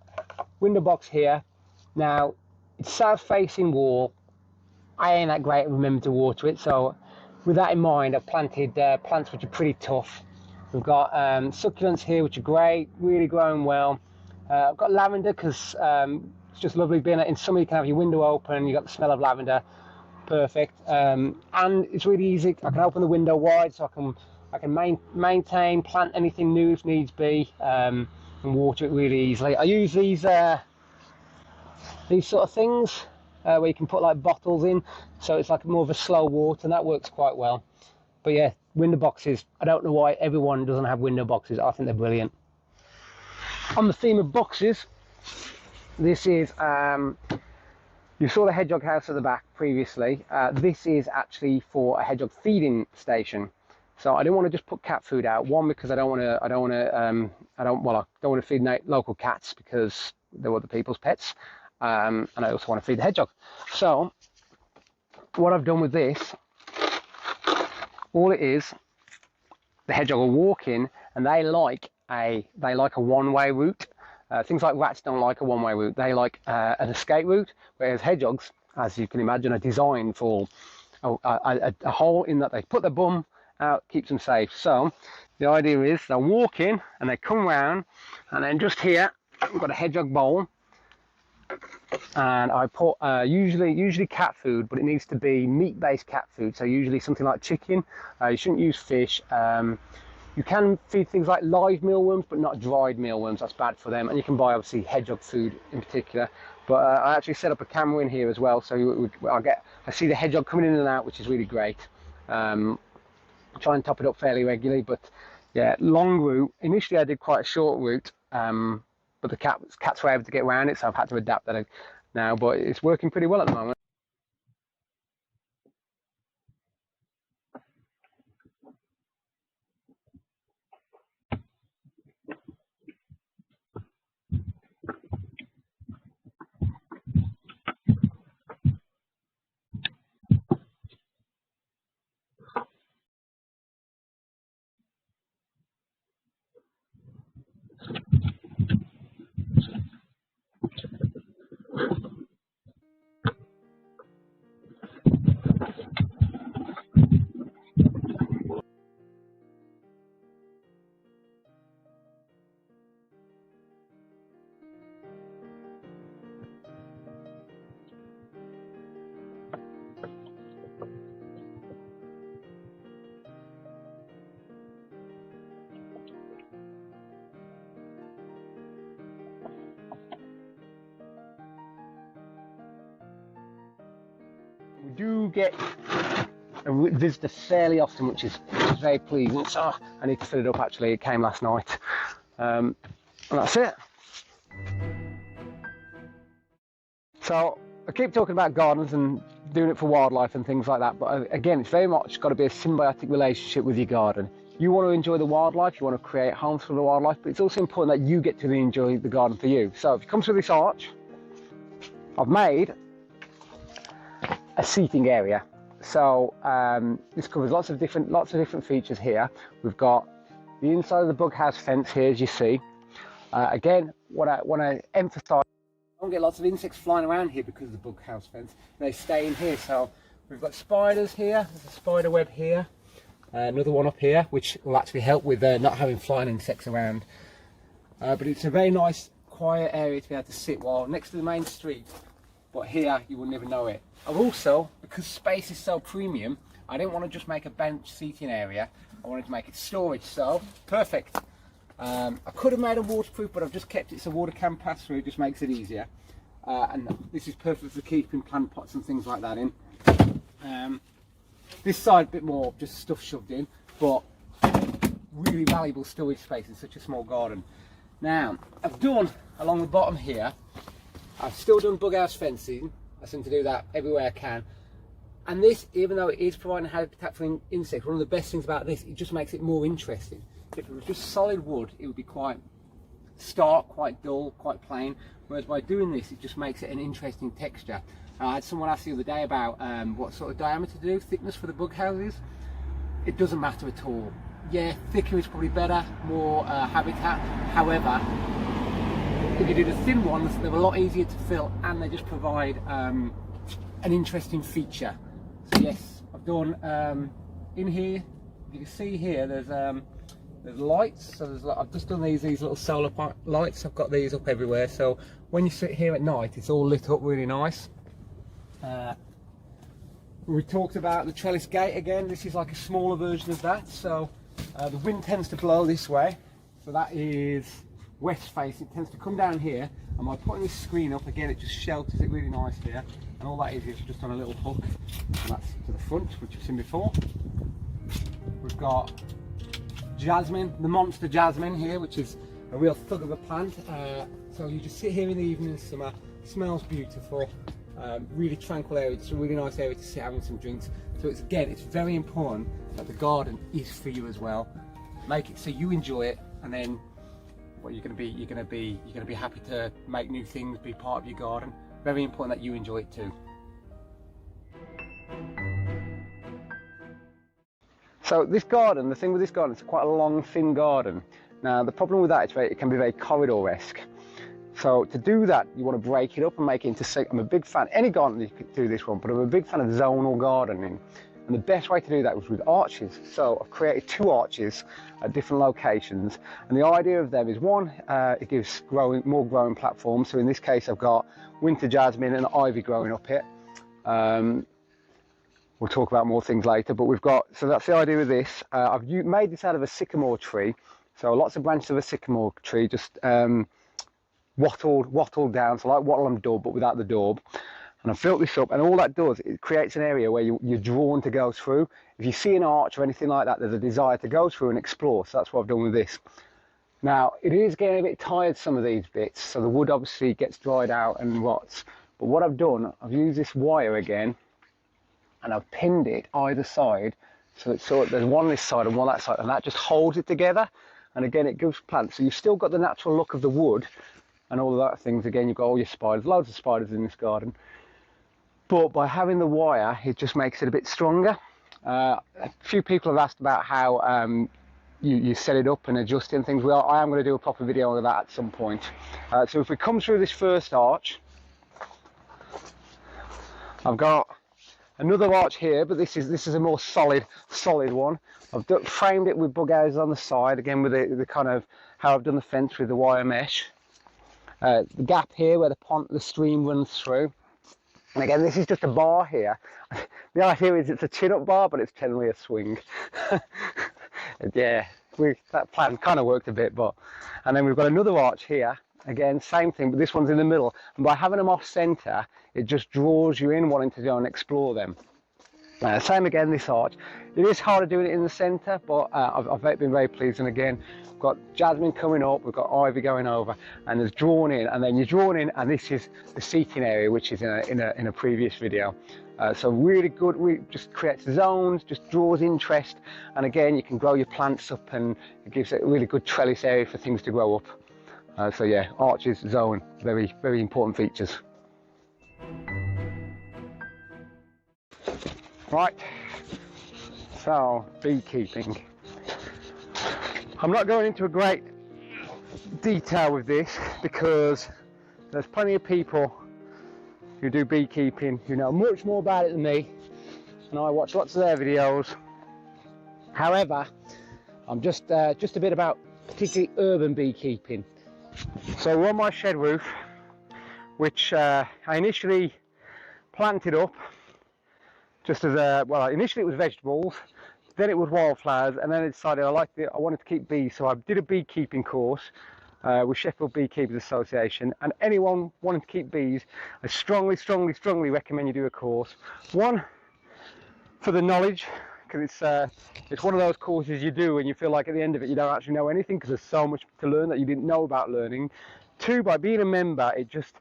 window box here. Now it's south-facing wall. I ain't that great at remembering to water it, so with that in mind, I've planted plants which are pretty tough. We've got succulents here which are great, really growing well. I've got lavender because it's just lovely being in summer. You can have your window open, you got the smell of lavender, perfect. And it's really easy. I can open the window wide, so I can maintain, plant anything new if needs be, and water it really easily. I use these sort of things. Where you can put like bottles in, so it's like more of a slow water, and that works quite well. But yeah, window boxes, I don't know why everyone doesn't have window boxes. I think they're brilliant. On the theme of boxes, this is, you saw the hedgehog house at the back previously. This is actually for a hedgehog feeding station. So I didn't want to just put cat food out. One, because I don't want to feed local cats because they're other people's pets. And I also want to feed the hedgehog. So what I've done with this, all it is, the hedgehog will walk in, and they like a one-way route. Things like rats don't like a one-way route. They like an escape route, whereas hedgehogs, as you can imagine, are designed for a hole in that they put their bum out, keeps them safe. So the idea is they'll walk in and they come round, and then just here we've got a hedgehog bowl. And I put usually cat food, but it needs to be meat-based cat food, so usually something like chicken. You shouldn't use fish. You can feed things like live mealworms, but not dried mealworms. That's bad for them. And you can buy obviously hedgehog food in particular. But I actually set up a camera in here as well, so I see the hedgehog coming in and out, which is really great. I try and top it up fairly regularly, but yeah, long route. Initially I did quite a short route. But the cats were able to get around it, so I've had to adapt that now, but it's working pretty well at the moment. We do get a visitor fairly often, which is very pleasing. So I need to fill it up actually, it came last night. And that's it. So I keep talking about gardens and doing it for wildlife and things like that, but again, it's very much got to be a symbiotic relationship with your garden. You want to enjoy the wildlife, you want to create homes for the wildlife, but it's also important that you get to enjoy the garden for you. So if you come through this arch, I've made a seating area. So this covers lots of different features here. We've got the inside of the bug house fence here, as you see. Again, what I want to emphasize, I don't get lots of insects flying around here because of the bug house fence. They stay in here. So we've got spiders here. There's a spider web here. Another one up here, which will actually help with not having flying insects around. But it's a very nice, quiet area to be able to sit while next to the main street. But here, you will never know it. I've also, because space is so premium, I didn't want to just make a bench seating area. I wanted to make it storage, so perfect. I could have made a waterproof, but I've just kept it so water can pass through. It just makes it easier. And this is perfect for keeping plant pots and things like that in. This side a bit more just stuff shoved in, but really valuable storage space in such a small garden. Now, I've done along the bottom here, I've still done bug house fencing. I seem to do that everywhere I can. And this, even though it is providing habitat for insects, one of the best things about this, it just makes it more interesting. If it was just solid wood, it would be quite stark, quite dull, quite plain. Whereas by doing this, it just makes it an interesting texture. I had someone ask the other day about what sort of diameter to do, thickness for the bug houses. It doesn't matter at all. Yeah, thicker is probably better, more habitat. However, if you do the thin ones, they're a lot easier to fill and they just provide an interesting feature. So yes, I've done in here, you can see here there's lights. So I've just done these little solar lights. I've got these up everywhere, so when you sit here at night it's all lit up really nice. We talked about the trellis gate again. This is like a smaller version of that. So the wind tends to blow this way, so that is west face. It tends to come down here, and by putting this screen up again, it just shelters it really nice here. And all that is just on a little hook, and that's to the front, which you've seen before. We've got jasmine, the monster jasmine here, which is a real thug of a plant. So you just sit here in the evening in summer, smells beautiful, really tranquil area. It's a really nice area to sit having some drinks. So it's very important that the garden is for you as well. Make it so you enjoy it, and then what you're going to be happy to make new things, be part of your garden. Very important that you enjoy it too. So this garden, the thing with this garden, it's quite a long, thin garden. Now the problem with that is it can be very corridor-esque. So to do that, you want to break it up and make it into. I'm a big fan. Any garden you could do this one, but I'm a big fan of zonal gardening. And the best way to do that was with arches. So I've created 2 arches at different locations. And the idea of them is, one, it gives more growing platforms. So in this case, I've got winter jasmine and ivy growing up here. We'll talk about more things later, but so that's the idea of this. I've made this out of a sycamore tree. So lots of branches of a sycamore tree, just wattled down, so like wattle and daub, but without the daub. And I've built this up, and all that does, it creates an area where you're drawn to go through. If you see an arch or anything like that, there's a desire to go through and explore. So that's what I've done with this. Now, it is getting a bit tired, some of these bits, so the wood obviously gets dried out and rots. But what I've done, I've used this wire again, and I've pinned it either side, so it's there's one this side and one that side, and that just holds it together. And again, it gives plants. So you've still got the natural look of the wood and all of that things. Again, you've got all your spiders, loads of spiders in this garden. But by having the wire, it just makes it a bit stronger. A few people have asked about how you set it up and adjust it and things. I am going to do a proper video on that at some point. So if we come through this first arch, I've got another arch here, but this is a more solid one. I've framed it with bug houses on the side, again with the kind of how I've done the fence with the wire mesh. The gap here where the stream runs through. And again, this is just a bar here. The idea is it's a chin-up bar, but it's generally a swing. Yeah, that plan kind of worked a bit, and then we've got another arch here. Again, same thing, but this one's in the middle. And by having them off centre, it just draws you in wanting to go and explore them. Same again, this arch. It is harder doing it in the centre, but I've been very pleased. And again, we've got jasmine coming up, we've got ivy going over, and there's drawn in, and then you're drawn in, and this is the seating area, which is in a previous video. So really good, just creates zones, just draws interest, and again, you can grow your plants up, and it gives it a really good trellis area for things to grow up. So yeah, arches, zone, very, very important features. Right, so beekeeping. I'm not going into a great detail with this because there's plenty of people who do beekeeping who know much more about it than me, and I watch lots of their videos. However, I'm just a bit about particularly urban beekeeping. So we're on my shed roof, which I initially planted up just as initially it was vegetables, then it was wildflowers, and then I decided I wanted to keep bees, so I did a beekeeping course with Sheffield Beekeepers Association. And anyone wanting to keep bees, I strongly recommend you do a course. One, for the knowledge, because it's one of those courses you do and you feel like at the end of it you don't actually know anything because there's so much to learn that you didn't know about learning. 2, by being a member, it just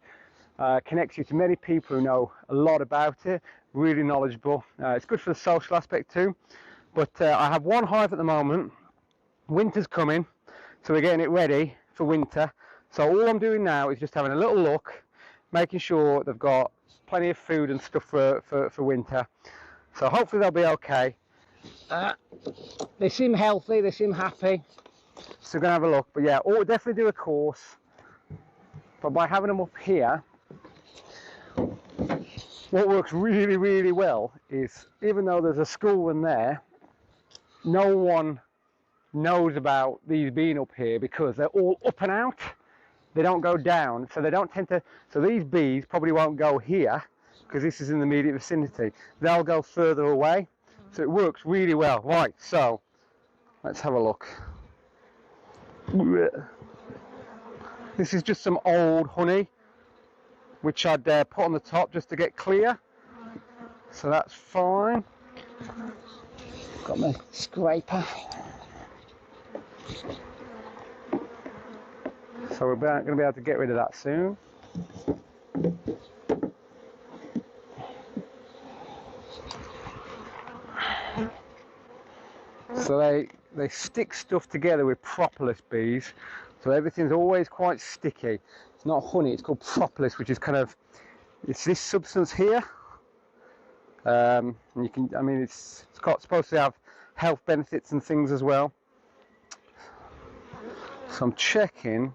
connects you to many people who know a lot about it, really knowledgeable. It's good for the social aspect too. But I have one hive at the moment. Winter's coming, so we're getting it ready for winter. So all I'm doing now is just having a little look, making sure they've got plenty of food and stuff for winter. So hopefully they'll be okay. They seem healthy, they seem happy. So we're going to have a look. But yeah, definitely do a course. But by having them up here, what works really, really well is, even though there's a school in there, no one knows about these being up here because they're all up and out. They don't go down, so they don't tend to, so these bees probably won't go here because this is in the immediate vicinity. They'll go further away, so it works really well. Right, so let's have a look. This is just some old honey which I'd put on the top just to get clear, so that's fine. Got my scraper. So we're going to be able to get rid of that soon. So they stick stuff together with propolis bees, so everything's always quite sticky. It's not honey, it's called propolis, which is kind of, it's this substance here. And you can, I mean, it's supposed to have health benefits and things as well. So I'm checking,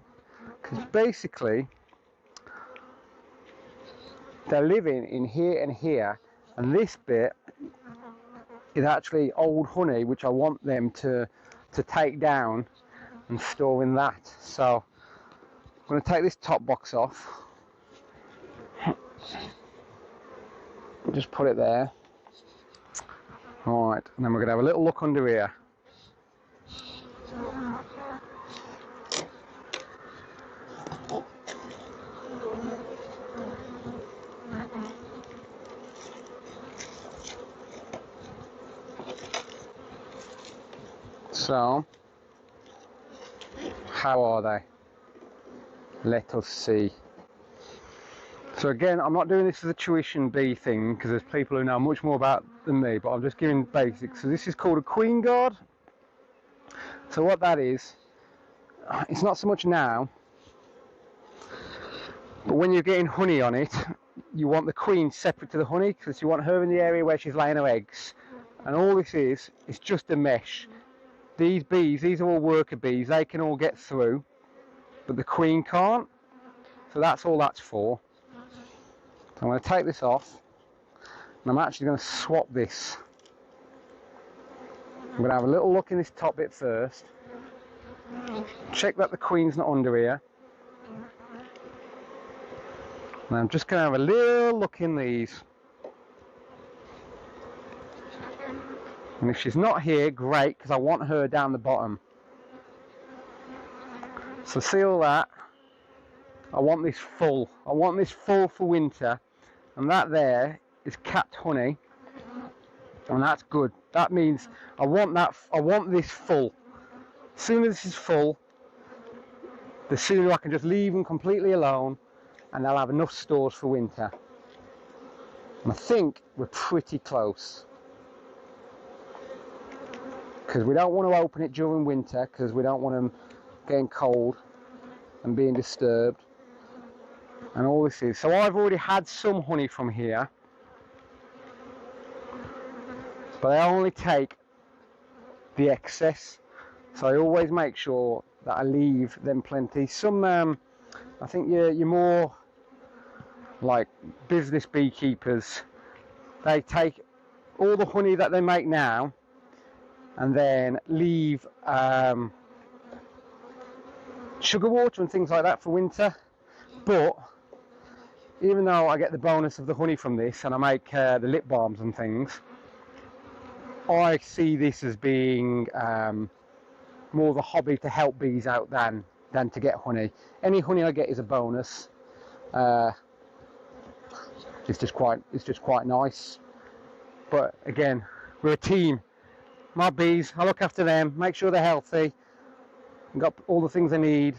because basically they're living in here and here, and this bit is actually old honey which I want them to take down and store in that. So I'm going to take this top box off, just put it there. Alright, and then we're going to have a little look under here. So, how are they? Let us see. So again, I'm not doing this as a tuition bee thing because there's people who know much more about than me, but I'm just giving basics. So this is called a queen guard. So what that is, it's not so much now, but when you're getting honey on it, you want the queen separate to the honey because you want her in the area where she's laying her eggs. And all this is just a mesh. These bees, these are all worker bees, they can all get through, but the queen can't. So that's all that's for. So I'm going to take this off, and I'm actually going to swap this. I'm going to have a little look in this top bit first, check that the queen's not under here, and I'm just going to have a little look in these. And if she's not here, great, because I want her down the bottom. So see all that? I want this full. I want this full for winter. And that there is capped honey. And that's good. That means I want this full. As soon as this is full, the sooner I can just leave them completely alone and they'll have enough stores for winter. And I think we're pretty close. Because we don't want to open it during winter because we don't want them getting cold and being disturbed and all this is. So I've already had some honey from here, but I only take the excess, so I always make sure that I leave them plenty. Some I think you're more like business beekeepers, they take all the honey that they make now and then leave sugar water and things like that for winter. But even though I get the bonus of the honey from this and I make the lip balms and things, I see this as being more of a hobby to help bees out than to get honey. Any honey I get is a bonus. It's just quite nice. But again, we're a team. my bees. I look after them, make sure they're healthy, and got all the things they need.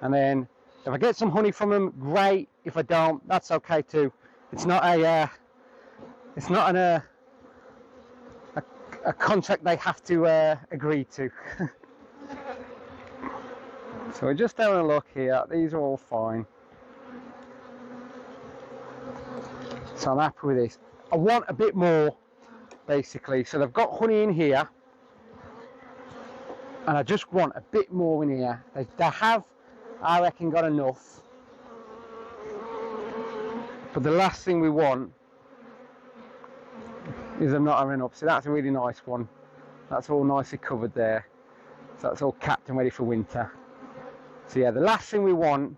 And then if I get some honey from them, great. If I don't, that's okay too. It's not a a contract they have to agree to. So we're just having a look here. These are all fine. So I'm happy with this. I want a bit more, basically. So they've got honey in here, and I just want a bit more in here. They have, I reckon, got enough. But the last thing we want is them not having enough. So that's a really nice one. That's all nicely covered there. So that's all capped and ready for winter. So yeah, the last thing we want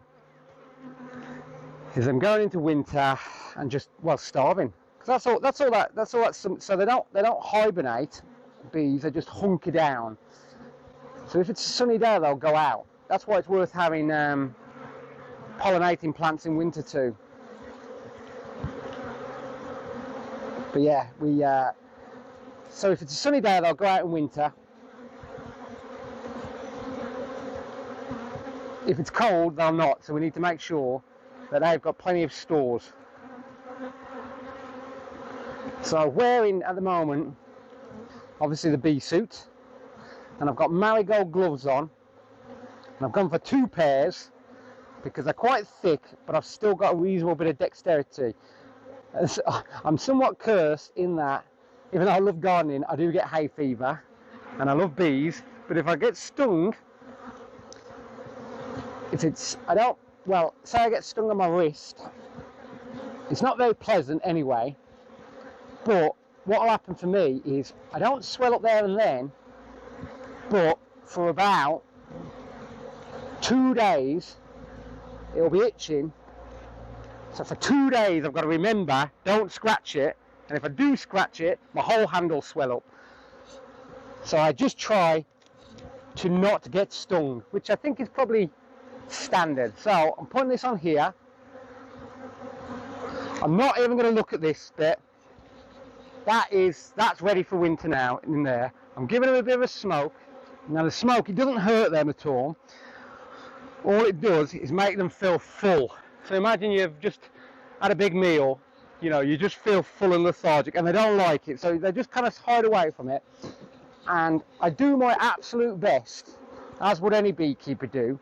is them going into winter and just, well, starving. Because so they don't hibernate, bees, they just hunker down. So if it's a sunny day, they'll go out. That's why it's worth having pollinating plants in winter too. But yeah, so if it's a sunny day, they'll go out in winter. If it's cold, they'll not. So we need to make sure that they've got plenty of stores. So wearing at the moment, obviously the bee suit, and I've got marigold gloves on, and I've gone for 2 pairs because they're quite thick, but I've still got a reasonable bit of dexterity. So I'm somewhat cursed in that, even though I love gardening, I do get hay fever, and I love bees, but if I get stung, say I get stung on my wrist, it's not very pleasant anyway, but what will happen for me is I don't swell up there and then, but for about 2 days, it'll be itching. So for 2 days, I've got to remember, don't scratch it. And if I do scratch it, my whole hand will swell up. So I just try to not get stung, which I think is probably standard. So I'm putting this on here. I'm not even going to look at this bit. That's ready for winter now in there. I'm giving them a bit of a smoke. Now the smoke, it doesn't hurt them at all. All it does is make them feel full. So imagine you've just had a big meal, you know, you just feel full and lethargic, and they don't like it, so they just kind of hide away from it. And I do my absolute best, as would any beekeeper do.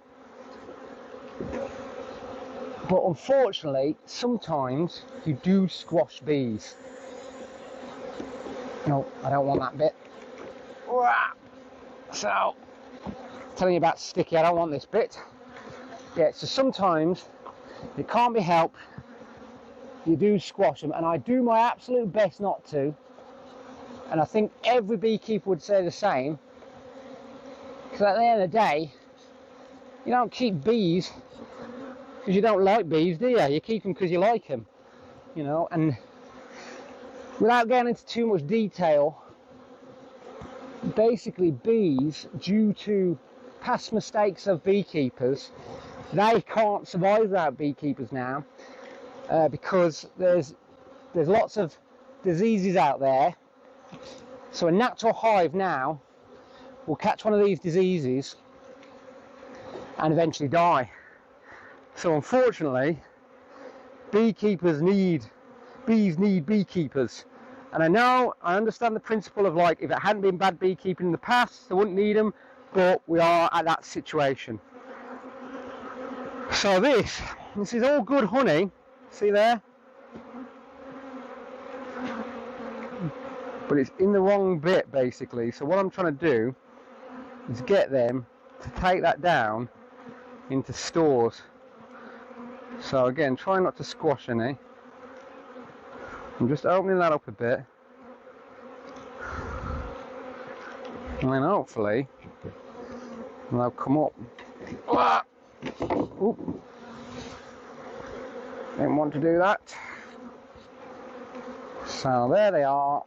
But unfortunately, sometimes you do squash bees. No, I don't want that bit. So, telling you about sticky, I don't want this bit. Yeah, so sometimes it can't be helped, you do squash them, and I do my absolute best not to, and I think every beekeeper would say the same, because at the end of the day, you don't keep bees because you don't like bees, do you? You keep them because you like them, you know. And without getting into too much detail, basically bees, due to past mistakes of beekeepers, they can't survive without beekeepers now, because there's lots of diseases out there. So a natural hive now will catch one of these diseases and eventually die. So unfortunately, bees need beekeepers. And I understand the principle of, like, if it hadn't been bad beekeeping in the past, they wouldn't need them, but we are at that situation. So this is all good honey, see there? But it's in the wrong bit, basically. So what I'm trying to do is get them to take that down into stores. So again, try not to squash any. I'm just opening that up a bit. And then hopefully they'll come up. Oop. Didn't want to do that. So there they are.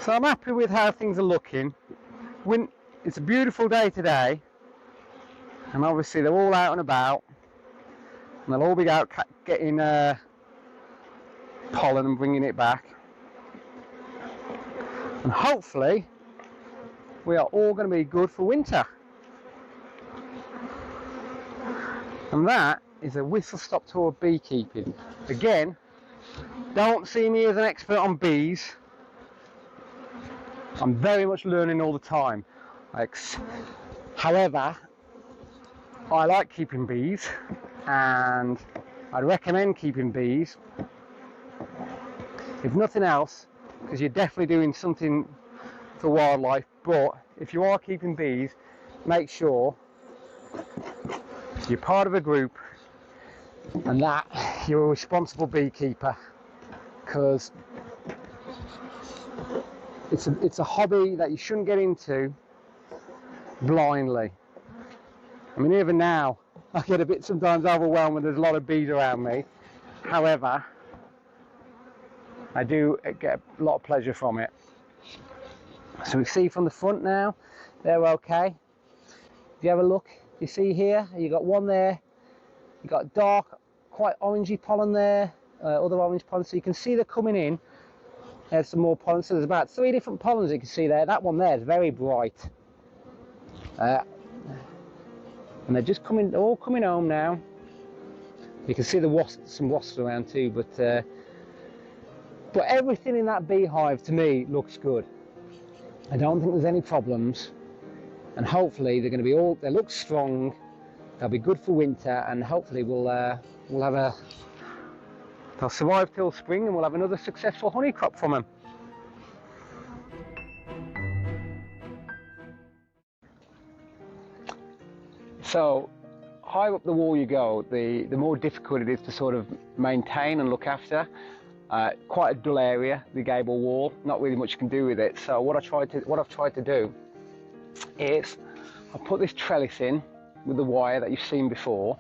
So I'm happy with how things are looking. It's a beautiful day today, and obviously they're all out and about. and they'll all be out getting pollen and bringing it back. And hopefully we are all going to be good for winter. And that is a whistle-stop tour of beekeeping. Again, don't see me as an expert on bees. I'm very much learning all the time. However, I like keeping bees, and I'd recommend keeping bees. If nothing else, because you're definitely doing something for wildlife, but if you are keeping bees, make sure you're part of a group and that you're a responsible beekeeper, because it's a hobby that you shouldn't get into blindly. I mean, even now I get a bit sometimes overwhelmed when there's a lot of bees around me. However, I do get a lot of pleasure from it. So we see from the front now, they're okay. If you have a look, you see here, you got one there, you got dark, quite orangey pollen there, other orange pollen, so you can see they're coming in. There's some more pollen, so there's about 3 different pollens you can see there. That one there is very bright. And they're just coming, they're all coming home now. You can see the wasps, some wasps around too, but everything in that beehive to me looks good. I don't think there's any problems, and hopefully they're going to be all, they look strong, they'll be good for winter, and hopefully we'll have they'll survive till spring and we'll have another successful honey crop from them. So higher up the wall you go, the more difficult it is to sort of maintain and look after. Quite a dull area, the gable wall, not really much you can do with it. So what I've tried to do is I put this trellis in with the wire that you've seen before,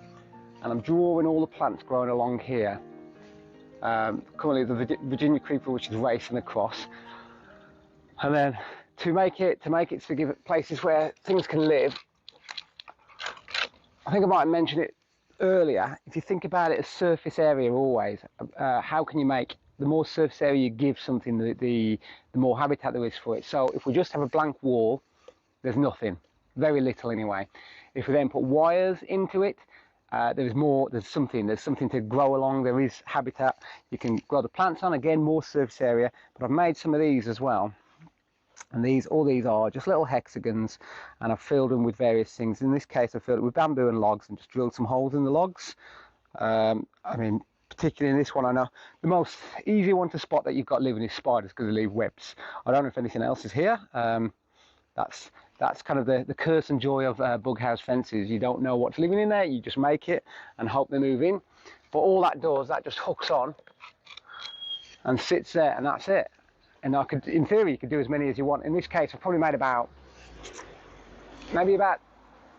and I'm drawing all the plants growing along here. Currently the Virginia creeper, which is racing across, and then to make it to give it places where things can live. I think I might have mentioned it earlier. If you think about it as surface area always, how can you make the more surface area you give something, the more habitat there is for it. So if we just have a blank wall, there's nothing, very little anyway. If we then put wires into it, there's something to grow along, there is habitat you can grow the plants on, again more surface area. But I've made some of these as well, and all these are just little hexagons, and I've filled them with various things. In this case I filled it with bamboo and logs and just drilled some holes in the logs. I mean, particularly in this one, I know the most easy one to spot that you've got living is spiders, because they leave webs. I don't know if anything else is here. That's kind of the curse and joy of bug house fences. You don't know what's living in there, you just make it and hope they move in. But all that does, that just hooks on and sits there, and that's it. And in theory, you could do as many as you want. In this case, I've probably made maybe about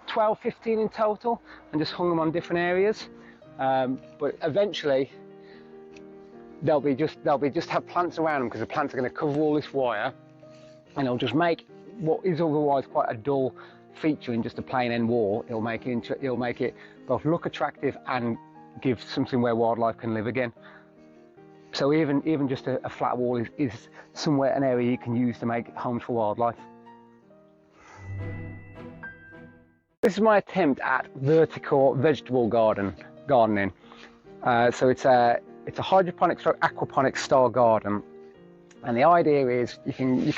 12, 15 in total, and just hung them on different areas. But eventually, they'll just have plants around them, because the plants are going to cover all this wire, and it'll just make what is otherwise quite a dull feature in just a plain end wall. It'll make it both look attractive and give something where wildlife can live again. So even just a flat wall is somewhere, an area you can use to make homes for wildlife. This is my attempt at vertical vegetable gardening. So it's a hydroponic / aquaponic style garden, and the idea is you can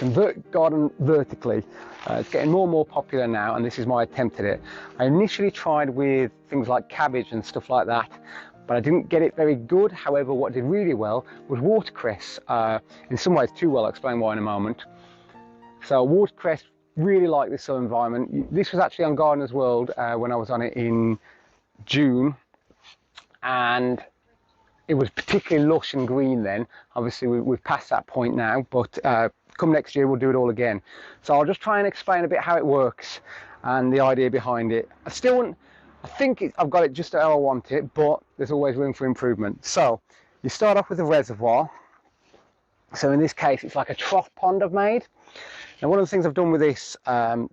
garden vertically. It's getting more and more popular now, and this is my attempt at it. I initially tried with things like cabbage and stuff like that, but I didn't get it very good. However, what did really well was watercress. In some ways too well, I'll explain why in a moment. So watercress, really like this sort of environment. This was actually on Gardener's World when I was on it in June, and it was particularly lush and green then. Obviously we've passed that point now, but come next year we'll do it all again. So I'll just try and explain a bit how it works and the idea behind it. I think I've got it just how I want it, but there's always room for improvement. So you start off with a reservoir. So in this case, it's like a trough pond I've made. Now, one of the things I've done with this,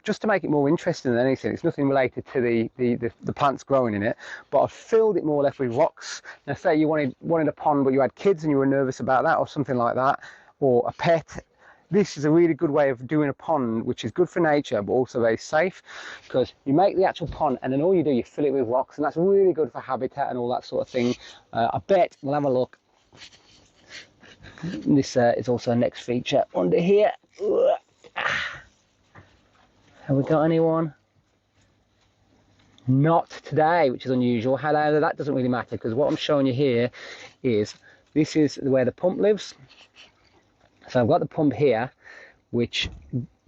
just to make it more interesting than anything, it's nothing related to the plants growing in it, but I've filled it more or less with rocks. Now, say you wanted a pond, but you had kids and you were nervous about that, or something like that, or a pet. This is a really good way of doing a pond, which is good for nature, but also very safe, because you make the actual pond and then all you do, you fill it with rocks, and that's really good for habitat and all that sort of thing. I bet we'll have a look. This is also a next feature under here. Have we got anyone? Not today, which is unusual. However, that doesn't really matter, because what I'm showing you here is, this is where the pump lives. So I've got the pump here, which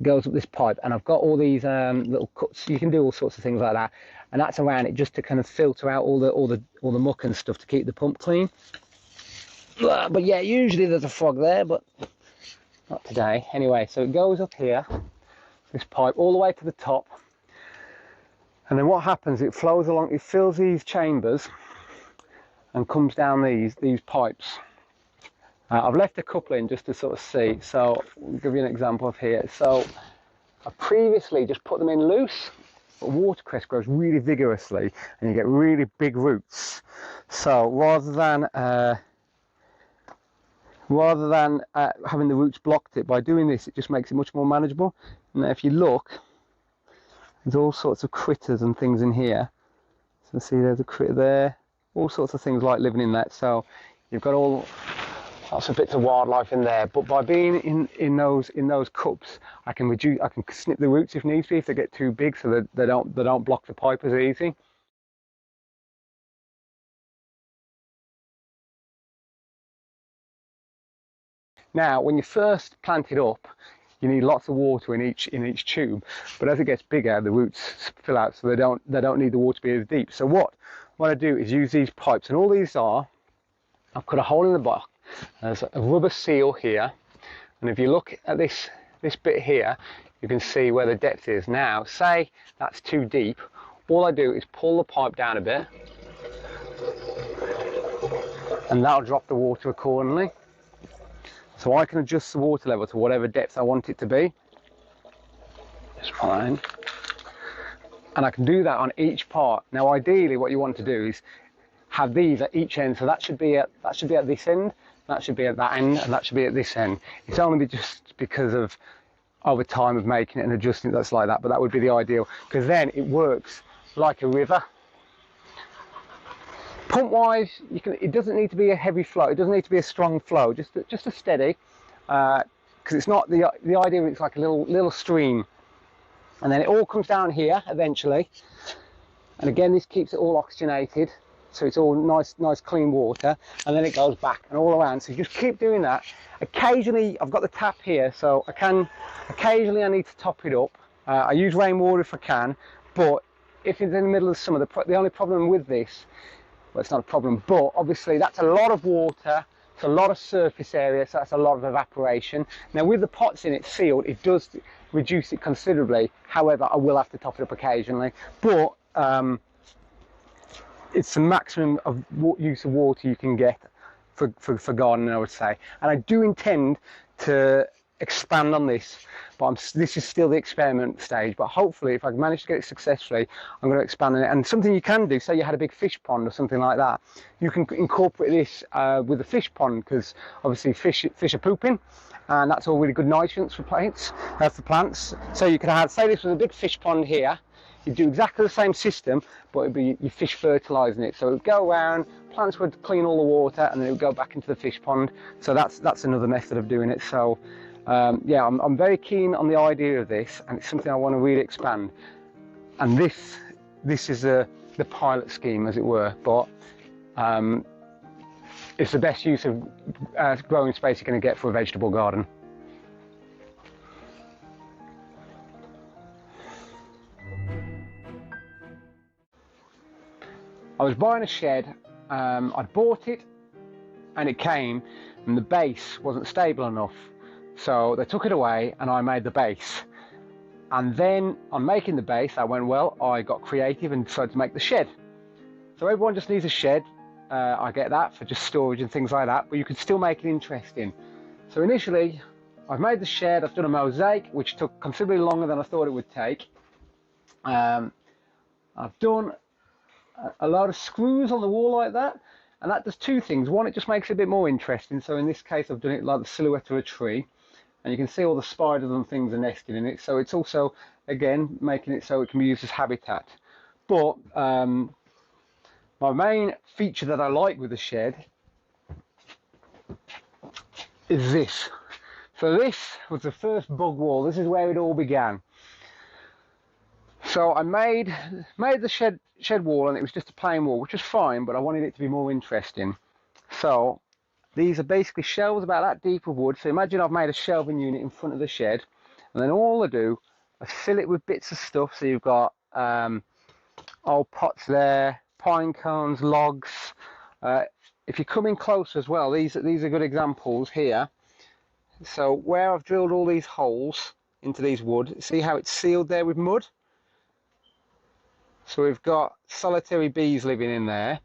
goes up this pipe, and I've got all these little cuts. You can do all sorts of things like that, and that's around it just to kind of filter out all the muck and stuff to keep the pump clean. But yeah, usually there's a frog there, but not today. Anyway, so it goes up here, this pipe, all the way to the top, and then what happens? It flows along. It fills these chambers and comes down these pipes. I've left a couple in just to sort of see, so I'll give you an example of here. So I previously just put them in loose, but watercress grows really vigorously and you get really big roots. So rather than having the roots blocked it, by doing this, it just makes it much more manageable. And if you look, there's all sorts of critters and things in here. So see, there's a critter there, all sorts of things like living in that. So you've got all lots of bits of wildlife in there, but by being in those cups, I can snip the roots if needs be, if they get too big, so that they don't block the pipe as easy. Now, when you first plant it up, you need lots of water in each tube, but as it gets bigger, the roots fill out, so they don't need the water to be as deep. So what I do is use these pipes, and all these are, I've cut a hole in the bottom. There's a rubber seal here, and if you look at this bit here, you can see where the depth is. Now, say that's too deep, all I do is pull the pipe down a bit, and that'll drop the water accordingly. So I can adjust the water level to whatever depth I want it to be. That's fine. And I can do that on each part. Now, ideally, what you want to do is have these at each end, so that should be at this end, that should be at that end, and that should be at this end. It's only just because of over time of making it and adjusting it that's like that, but that would be the ideal, because then it works like a river. Pump wise, it doesn't need to be a heavy flow, it doesn't need to be a strong flow, just a steady, because it's not the idea. It's like a little stream, and then it all comes down here eventually, and again this keeps it all oxygenated. So it's all nice clean water, and then it goes back and all around. So you just keep doing that. Occasionally, I've got the tap here, so occasionally I need to top it up. I use rainwater if I can, but if it's in the middle of summer, the only problem with this, well, it's not a problem, but obviously that's a lot of water, it's a lot of surface area, so that's a lot of evaporation. Now with the pots in it sealed, it does reduce it considerably. However, I will have to top it up occasionally, but it's the maximum of use of water you can get for gardening, I would say. And I do intend to expand on this, but this is still the experiment stage. But hopefully, if I manage to get it successfully, I'm going to expand on it. And something you can do, say you had a big fish pond or something like that, you can incorporate this with a fish pond, because obviously fish are pooping, and that's all really good nutrients for plants. So you could have, say this was a big fish pond here. You do exactly the same system, but it'd be your fish fertilising it. So it would go around, plants would clean all the water, and then it would go back into the fish pond. So that's another method of doing it. So yeah, I'm very keen on the idea of this, and it's something I want to really expand. And this is the pilot scheme, as it were, but it's the best use of growing space you're going to get for a vegetable garden. I was buying a shed, I'd bought it and it came and the base wasn't stable enough. So they took it away and I made the base. And then on making the base, I went, well, I got creative and decided to make the shed. So everyone just needs a shed. I get that for just storage and things like that, but you can still make it interesting. So initially, I've made the shed, I've done a mosaic, which took considerably longer than I thought it would take. I've done a lot of screws on the wall like that, and that does two things. One, it just makes it a bit more interesting. So in this case, I've done it like the silhouette of a tree, and you can see all the spiders and things are nesting in it. So it's also, again, making it so it can be used as habitat. But my main feature that I like with the shed is this. So this was the first bug wall. This is where it all began. So I made the shed wall, and it was just a plain wall, which was fine, but I wanted it to be more interesting. So these are basically shelves about that deep of wood. So imagine I've made a shelving unit in front of the shed, and then all I do is fill it with bits of stuff. So you've got old pots there, pine cones, logs. If you come in close as well, these are good examples here. So where I've drilled all these holes into these wood, see how it's sealed there with mud? So we've got solitary bees living in there.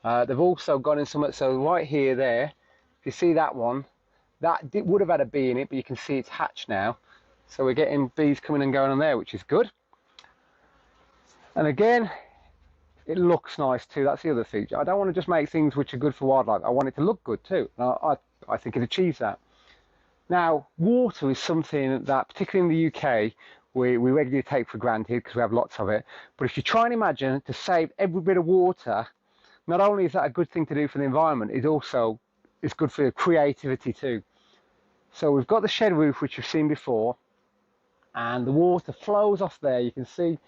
They've also gone in some, so right here, there, if you see that one, that would have had a bee in it, but you can see it's hatched now. So we're getting bees coming and going on there, which is good. And again, it looks nice too. That's the other feature. I don't want to just make things which are good for wildlife. I want it to look good too. I think it achieves that. Now, water is something that, particularly in the UK, we regularly take for granted because we have lots of it. But if you try and imagine to save every bit of water, not only is that a good thing to do for the environment, it's good for your creativity too. So we've got the shed roof, which you've seen before, and the water flows off there. You can see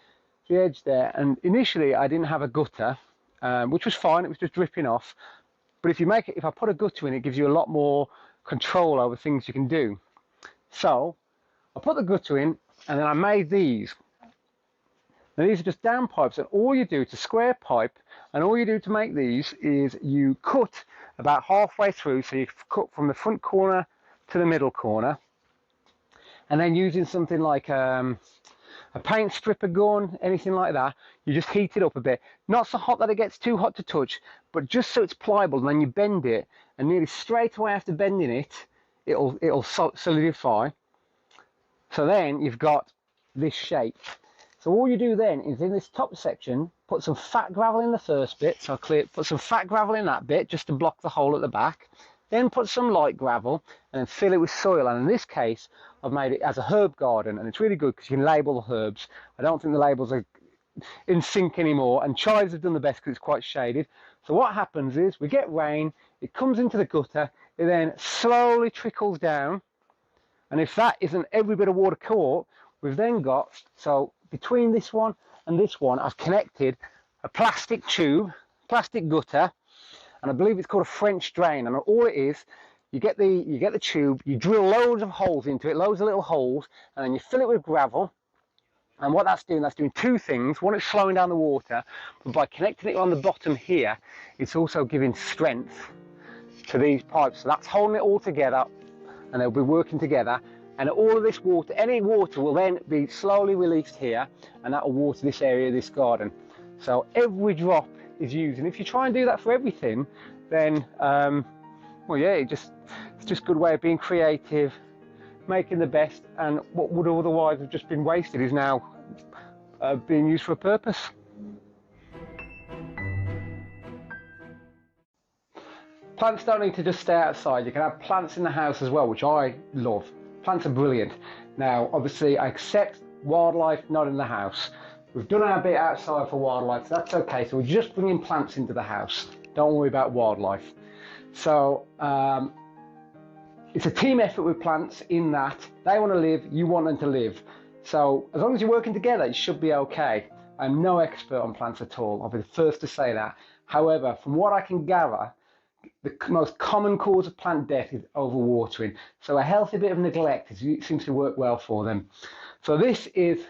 the edge there. And initially I didn't have a gutter, which was fine. It was just dripping off. But if I put a gutter in, it gives you a lot more control over things you can do. So I put the gutter in, and then I made these. Now these are just downpipes, and all you do, it's a square pipe, and all you do to make these is you cut about halfway through. So you cut from the front corner to the middle corner, and then using something like a paint stripper gun, anything like that, you just heat it up a bit. Not so hot that it gets too hot to touch, but just so it's pliable, and then you bend it, and nearly straight away after bending it, it'll solidify. So then you've got this shape. So all you do then is in this top section, put some fat gravel in the first bit. So put some fat gravel in that bit just to block the hole at the back. Then put some light gravel and then fill it with soil. And in this case, I've made it as a herb garden, and it's really good because you can label the herbs. I don't think the labels are in sync anymore, and chives have done the best because it's quite shaded. So what happens is we get rain, it comes into the gutter, it then slowly trickles down. And if that isn't every bit of water caught, we've then got, so between this one and this one, I've connected a plastic tube, plastic gutter, and I believe it's called a French drain. And all it is, you get the tube, you drill loads of holes into it, loads of little holes, and then you fill it with gravel. And what that's doing two things. One, it's slowing down the water, but by connecting it on the bottom here, it's also giving strength to these pipes. So that's holding it all together, and they'll be working together, and all of this water, any water, will then be slowly released here, and that will water this area, this garden. So every drop is used, and if you try and do that for everything, then well, yeah, it's just a good way of being creative, making the best, and what would otherwise have just been wasted is now being used for a purpose. Plants don't need to just stay outside. You can have plants in the house as well, which I love. Plants are brilliant. Now, obviously, I accept wildlife not in the house. We've done our bit outside for wildlife, so that's okay. So we're just bringing plants into the house. Don't worry about wildlife. So it's a team effort with plants in that they want to live, you want them to live. So as long as you're working together, it should be okay. I'm no expert on plants at all. I'll be the first to say that. However, from what I can gather, the most common cause of plant death is overwatering. So a healthy bit of neglect seems to work well for them. So this is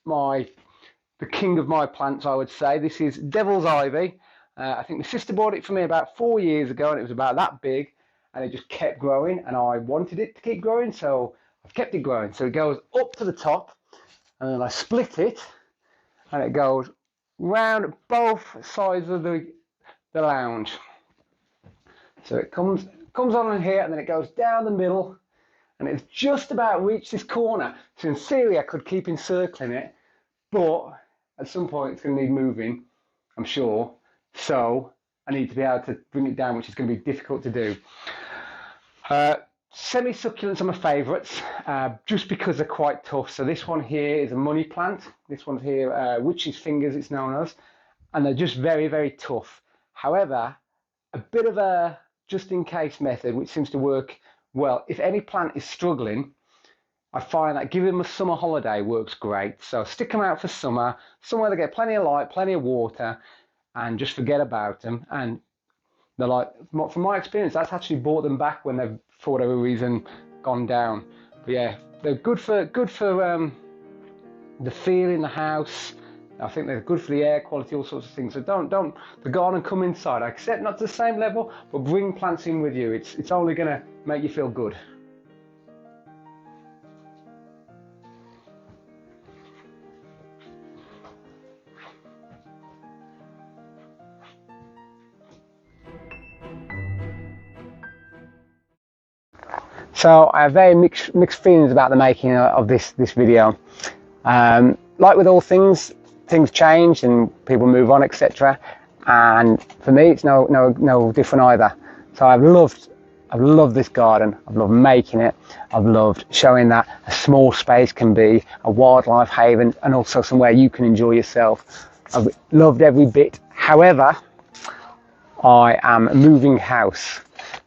the king of my plants, I would say. This is devil's ivy. I think my sister bought it for me about 4 years ago, and it was about that big, and it just kept growing, and I wanted it to keep growing, so I've kept it growing. So it goes up to the top, and then I split it, and it goes round both sides of the lounge. So it comes on in here, and then it goes down the middle, and it's just about reached this corner. So in theory, I could keep encircling it, but at some point it's going to need moving, I'm sure. So I need to be able to bring it down, which is going to be difficult to do. Semi-succulents are my favourites, just because they're quite tough. So this one here is a money plant. This one's here, witch's fingers it's known as, and they're just very, very tough. However, a bit of a just-in-case method, which seems to work well. If any plant is struggling, I find that giving them a summer holiday works great. So stick them out for summer, somewhere they get plenty of light, plenty of water, and just forget about them. And they're like, from my experience, that's actually brought them back when they've, for whatever reason, gone down. But yeah, they're good for the feel in the house. I think they're good for the air quality, all sorts of things. So don't the garden come inside. I accept not to the same level, but bring plants in with you. It's only going to make you feel good. So I have very mixed feelings about the making of this video. Like with all things change and people move on, etc. And for me, it's no different either. So I've loved this garden. I've loved making it. I've loved showing that a small space can be a wildlife haven and also somewhere you can enjoy yourself. I've loved every bit. However, I am moving house.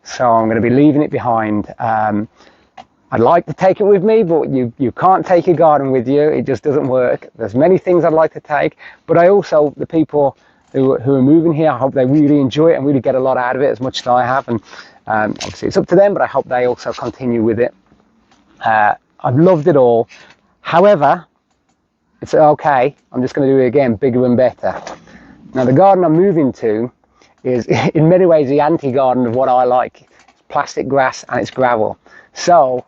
So I'm going to be leaving it behind. I'd like to take it with me, but you can't take your garden with you. It just doesn't work. There's many things I'd like to take, but I also, the people who are moving here, I hope they really enjoy it and really get a lot out of it, as much as I have. And obviously it's up to them, but I hope they also continue with it. I've loved it all. However, it's okay. I'm just going to do it again, bigger and better. Now the garden I'm moving to is in many ways the anti-garden of what I like. It's plastic grass and it's gravel. So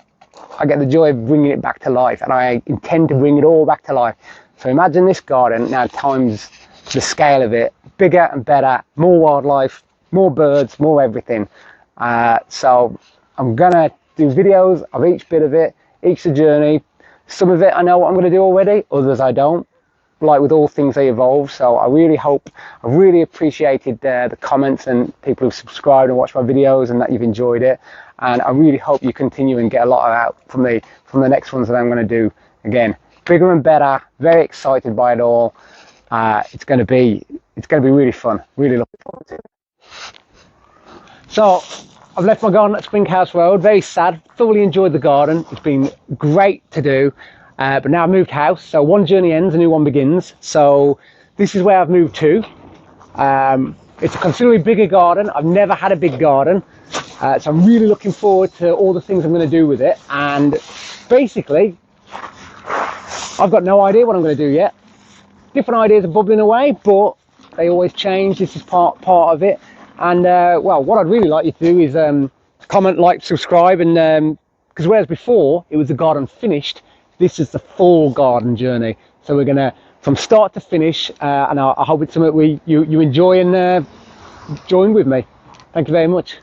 I get the joy of bringing it back to life, and I intend to bring it all back to life. So imagine this garden now times the scale of it, bigger and better, more wildlife, more birds, more everything. So I'm gonna do videos of each bit of it, each the journey. Some of it I know what I'm gonna do already, others I don't. Like with all things, they evolve. So I really appreciated the comments and people who've subscribed and watched my videos and that you've enjoyed it. And I really hope you continue and get a lot out from the next ones that I'm going to do. Again, bigger and better. Very excited by it all. It's going to be really fun. Really looking forward to it. So I've left my garden at Springhouse Road. Very sad. Thoroughly enjoyed the garden. It's been great to do. But now I've moved house, so one journey ends, a new one begins. So this is where I've moved to. It's a considerably bigger garden. I've never had a big garden. So I'm really looking forward to all the things I'm going to do with it. And basically, I've got no idea what I'm going to do yet. Different ideas are bubbling away, but they always change. This is part of it. And well, what I'd really like you to do is comment, like, subscribe, and because whereas before it was the garden finished, this is the full garden journey. So we're gonna, from start to finish, and I hope it's something you enjoy and join with me. Thank you very much.